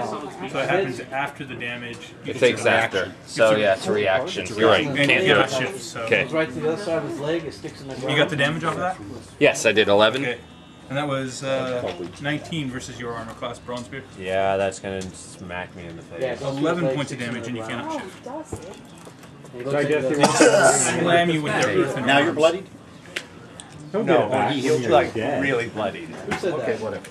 So it happens after the damage. It takes after. So yeah, it's a reaction. You're right. And Can't you do cannot it. shift, so. Okay. It's right to the other side of his leg, it sticks in the ground. You got the damage off of that? Yes, I did 11. Okay. And that was 19 versus your armor class, Bronze Spear. Yeah, that's gonna smack me in the face. Yeah, 11 points of damage, and you cannot Oh, shift. dusted. I guess Slam you with their earth and Now you're arms. bloodied? No, he healed you like really bloodied. Who said Okay, that? whatever.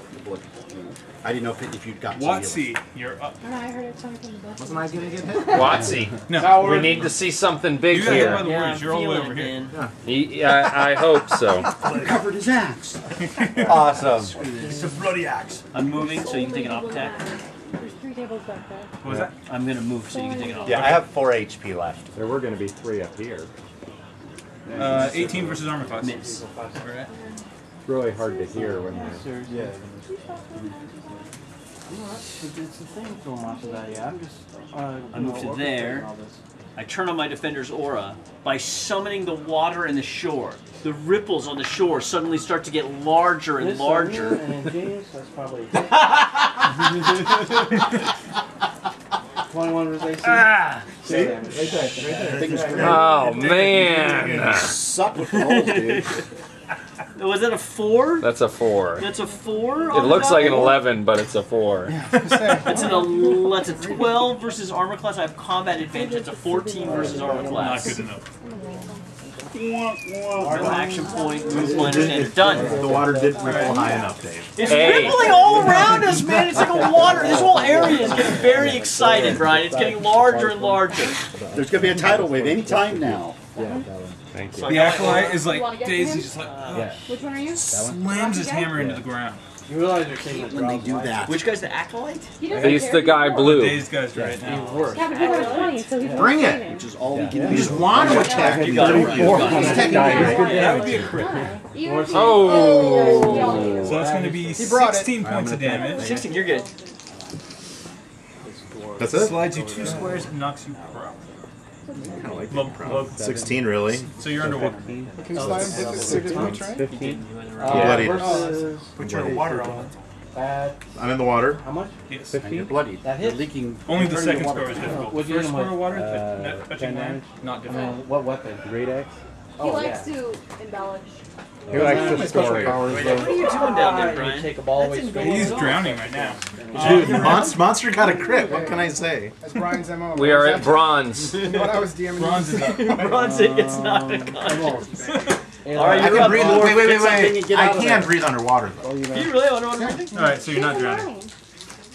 I didn't know if you'd got some Watsy, you're up. I heard it coming from the book. Wasn't I gonna get hit? Watsy, No, we need to see something big you gotta go by here. the Yeah, words. You're all the way over here. I hope so. covered his axe. Awesome. It's a bloody axe. I'm moving, so you can take an off attack. There's 3 tables back there. What was that? I'm gonna move, so you can take an off. Yeah, I have 4 HP left. There were going to be 3 up here. 18 versus armor class. Miss. Alright. It's really hard to hear when they're... Yeah. It's the thing so much of that, yeah. I'm just. I move to there. I turn on my defender's aura by summoning the water and the shore. The ripples on the shore suddenly start to get larger and larger. And then James, that's probably 21 versus AC. Ah! See? Right there. Oh man, Suck with the rolls, dude. Was that a 4? that's a 4. That's a 4? It looks like an 11, but it's a 4. That's that's a 12 versus armor class. I have combat advantage. It's a 14 versus armor Not class. good enough. No action point, move minor standard. Done. The water didn't ripple high enough, Dave. It's Hey. rippling all around us, man. It's like a water. This whole area is getting very excited, Brian. It's getting larger and larger. There's gonna be a tidal wave any time now. Thank you. The Acolyte is You wanna like get Daisy, him? just like Which one are you? slams his hammer into the ground. You realize you're saying that When they do that. Which guy's the acolyte? He doesn't He's care. the guy blue. Dazed guy's right now. worse. Yeah, but he's only 20, so he's Bring it. training. Which is all we can You do. just want to attack You me. got it. You got it. That would be a crit. Even if he- Oh. So that's going to be brought it. 16 points of damage. 16, you're good. That's it? Slides you 2 squares and knocks you pro. Well, 16, really? so you're under 1. Can you slide him? Is it a train? 15. Bloodied. Versus Put your water on. that. I'm in the water. How much? Yes. And you're bloodied. That You're hits. leaking. Only the turning second water. score is difficult. What'd The you first hit him score of with? water, touching 10 land, damage. not And difficult. then what weapon? Great Axe. He Oh, likes yeah. to embellish. He likes the story. What are you doing down there, You Brian? take a ball away straight. He's drowning right now. Dude, Monster got a crit. What can I say? That's Brian's MO. We are at bronze. When I was DMing. Bronze is up. Bronze gets knocked unconscious. Hey, All right, I you're can up. breathe. Dwarf. Wait. Get something and get I out of can there. breathe underwater, though. Can you really? I don't know. Alright, so you're not drowning.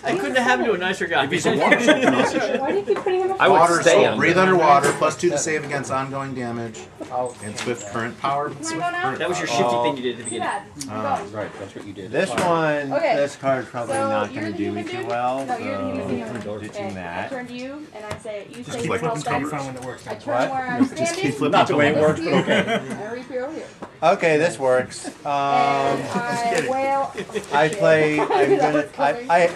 I couldn't have happened to a nicer guy. Maybe some water something else. Why do you keep putting him in I would Water, stay so under. breathe underwater, +2 to save against ongoing damage, and swift current power. That was your shifty thing you did at the beginning. Right, that's what you did. This one, Okay. this card's probably So not you're going to the do me human too dude? well. No, you're the human So dude. ditching I that. turn to you, and I say, you say keep flipping well, covers. then I turn What? where I'm standing. flipping Not the way it works, but okay. And I reap over here. Okay, this works. And I play. I'm gonna.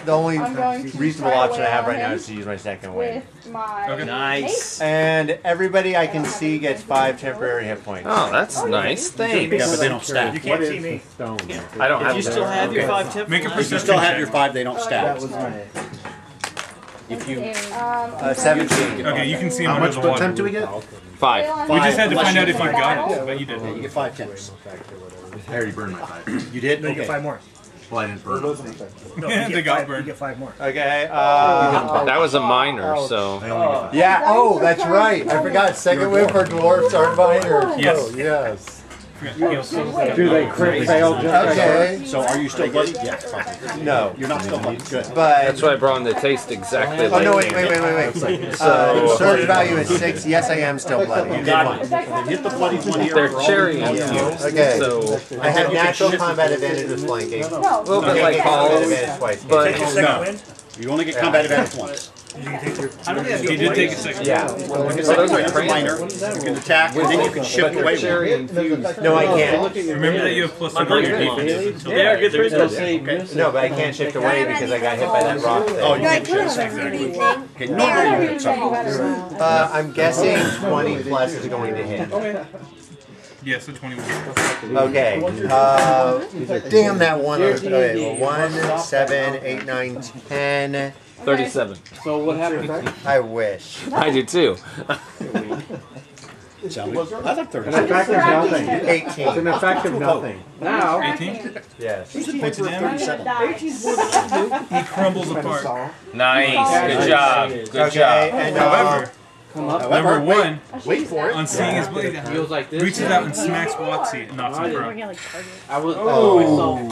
The only I'm going to reasonable try to option I have wail right now him is to use my second wind. with my Nice. And everybody I can see gets 5 temporary hit points. Oh, that's nice. Thanks. Yeah, but they don't stack. You can't see me. I don't If have you still have your 5 temp, Make a If you perception still have check. your 5, they don't stack. If you- 17. Okay, you can see him How under much the water. temp do we get? 5. We just had to Unless find you out if you find got it, but you did. Yeah, you get 5 temps. I already burned my 5. You did? No, you get Okay. 5 more. Well, I didn't burn them. No, Yeah, you they get got 5, burned. You get 5 more. Okay. That was a minor, so. I only get Yeah. Oh, that's right. I forgot. Second win for dwarfs are minors. Yes. Oh, yes. Do they crit fail just Okay. So are you still bloody? Yes, probably. No. You're not still bloody. Good. But That's why I brought them to taste exactly oh like no! Wait. So- Surge value is 6. Yes, I am still bloody. You got it. Then hit the bloody one here. They're for all cherry the infused. Okay. So I have natural combat advantage with flanking. a little bit like Combat Paul's, advantage twice. but Take your second No. wind. You only get combat advantage once. You can take your. He did take a second. Yeah. So those are minor. You can attack, and then you can shift away. cherry infused. No, I can't. Remember that you have +3 on your defense. they are good. There is no. No, but I can't shift away because I got hit by that rock thing. Oh, you Like, can what shift. do you think? Okay, normally you hit something. I'm guessing 20 plus is going to hit. Yeah, so 21. Okay. Damn that one. Okay, well, 1, 7, 8, 9, 10. 37. So what happened? I wish. I do too. I like 30. An effective nothing. 18. It's an effective nothing. Now, 18? Yes. Points of damage. He crumbles apart. Nice. Good job. Good Okay, job. and However, come up. number 1, Wait for it. on seeing his blade, Feels like this. reaches out and smacks Watsy and knocks him prone. I was myself on.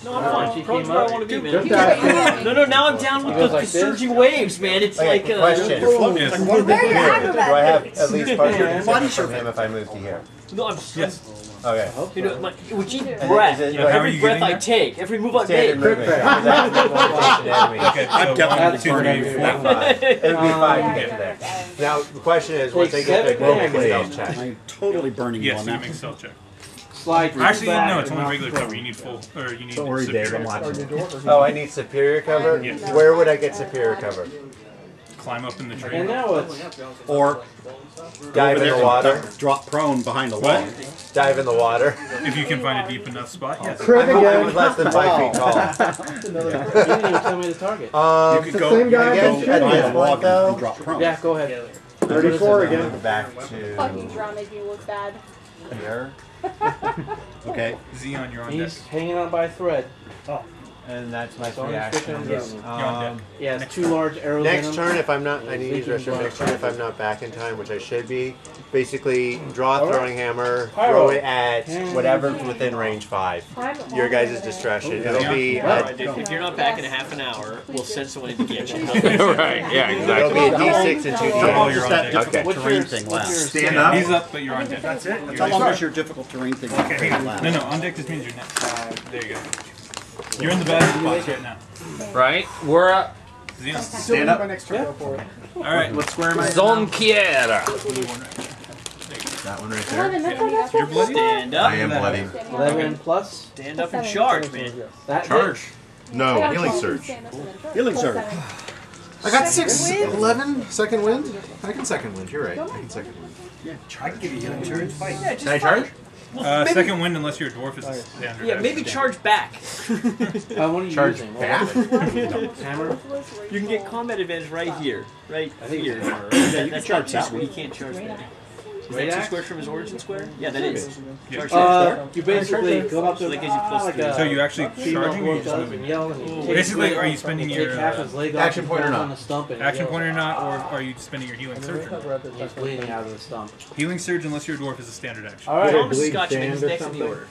No, I'm fine. She Pro's came where I up. want to be, Just man. asking. No, now I'm down with It goes the like this. surging waves, man. It's Okay, like question. Yes. Do I have at least partial consent from him if I move to here? No, I'm Yes. Okay. You know, with each And breath, is it- how are every you breath getting I there? take, every move I Standard make. movement. Because I have to move to enemy. Okay, so I'm 1, definitely 2, 3, 4, 5. It would be 5 to get there. Now, the question is, once they get there, Take go make a 7 stealth check. I'm totally burning you Yes, on you that. make a stealth check. Slide your Actually, back. no, it's only regular cover. You need full, or you need Don't worry, Dave. I'm superior. watching. Oh, I need superior cover? Yes. Where would I get superior cover? Climb up in the tree. And now it's Or Dive in the water. drop prone behind the wall. Dive in the water. If you can find a deep enough spot, yes. I was less than 5 feet tall. you didn't even tell me the target. You could go, you could guy go as behind Shedwood, the log though. and drop prone. Yeah, go ahead. 34 again. Back to Fucking draw make me look bad. here. Okay. Xeon, you're on deck. He's hanging on by a thread. And that's my So 3 he's actions. fishing. You're on deck. Yeah, it's 2 large arrows in Next him. turn, if I'm not, I need to use restroom next turn if I'm not back in time, which I should be. Basically, draw a throwing hammer, throw it at whatever's within range 5. Your guys' discretion. It'll be If you're not back in a half an hour, we'll send someone in to get you. Right, yeah, it'll be a exactly. D6 and 2 How long D8. does that Okay. difficult What's terrain your- thing what's last? your Stand up. He's up, but you're on deck. That's it? How long does your difficult terrain thing last? No, on deck just means you're next. There you go. You're in the best spots right now. Right? We're up. Xeon. Stand up. Next turn, go for it. Alright. What square am I? Zone Quiera. That one right there. You're bloody? Stand up. I am bloody. 11 plus. Stand up and charge, man. That Charge. No, healing surge. Healing surge. I got 6, 11, second wind. I can second wind. You're right. I can second wind. I can give you healing surge. Fight. Can I charge? Second wind, unless you're a dwarf, is standard. Yeah, maybe charge back. What are you Charge using? back? Hammer? You can get combat advantage right here. Right here. Yeah, you can charge that one. way. He can't charge that. Is Right that 2 axe? squares from his origin square? Yeah, that is. Charge You basically go up to So that gives you plus like 3. a So you actually female charging or you dwarf just does moving? and yell and you take Basically, his are you leg, spending you take your half his leg off action and point or put it not? on the stump and Action yell. point or not, or are you spending your healing surge? He's bleeding out of the stump. Healing surge, unless you're a dwarf, is a standard action. Alright, Thomas Scotchman is next in the order.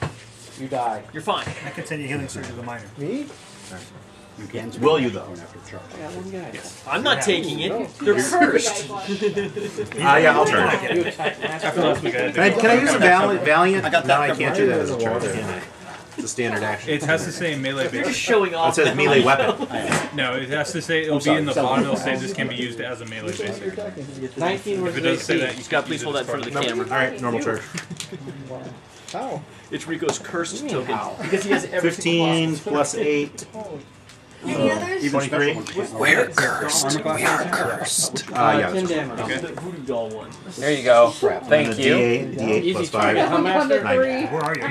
you die. You're fine. I can send you healing surge with a minor. Me? You can. Will you though? I'm not taking it. They're cursed. Yeah, I'll turn. Can I use a Valiant? I got No, that. I can't do that as a charge, can I? It's a standard action. It has to say melee You're base. just showing off. It says melee weapon. No, it has to say it'll be in the bottom. It'll say this can be used as a melee base. 19 If it doesn't say that, you Scott, can please use hold it that as in front of the part camera. Alright, normal charge. How? It's Rico's cursed token. Because he has every 15 plus 8. Any others? 23. We're cursed. We are cursed. Yeah. 10 damage. Okay. The voodoo doll one. There you go. Thank you. D8 Easy plus target. 5. How master? 9. Where are you?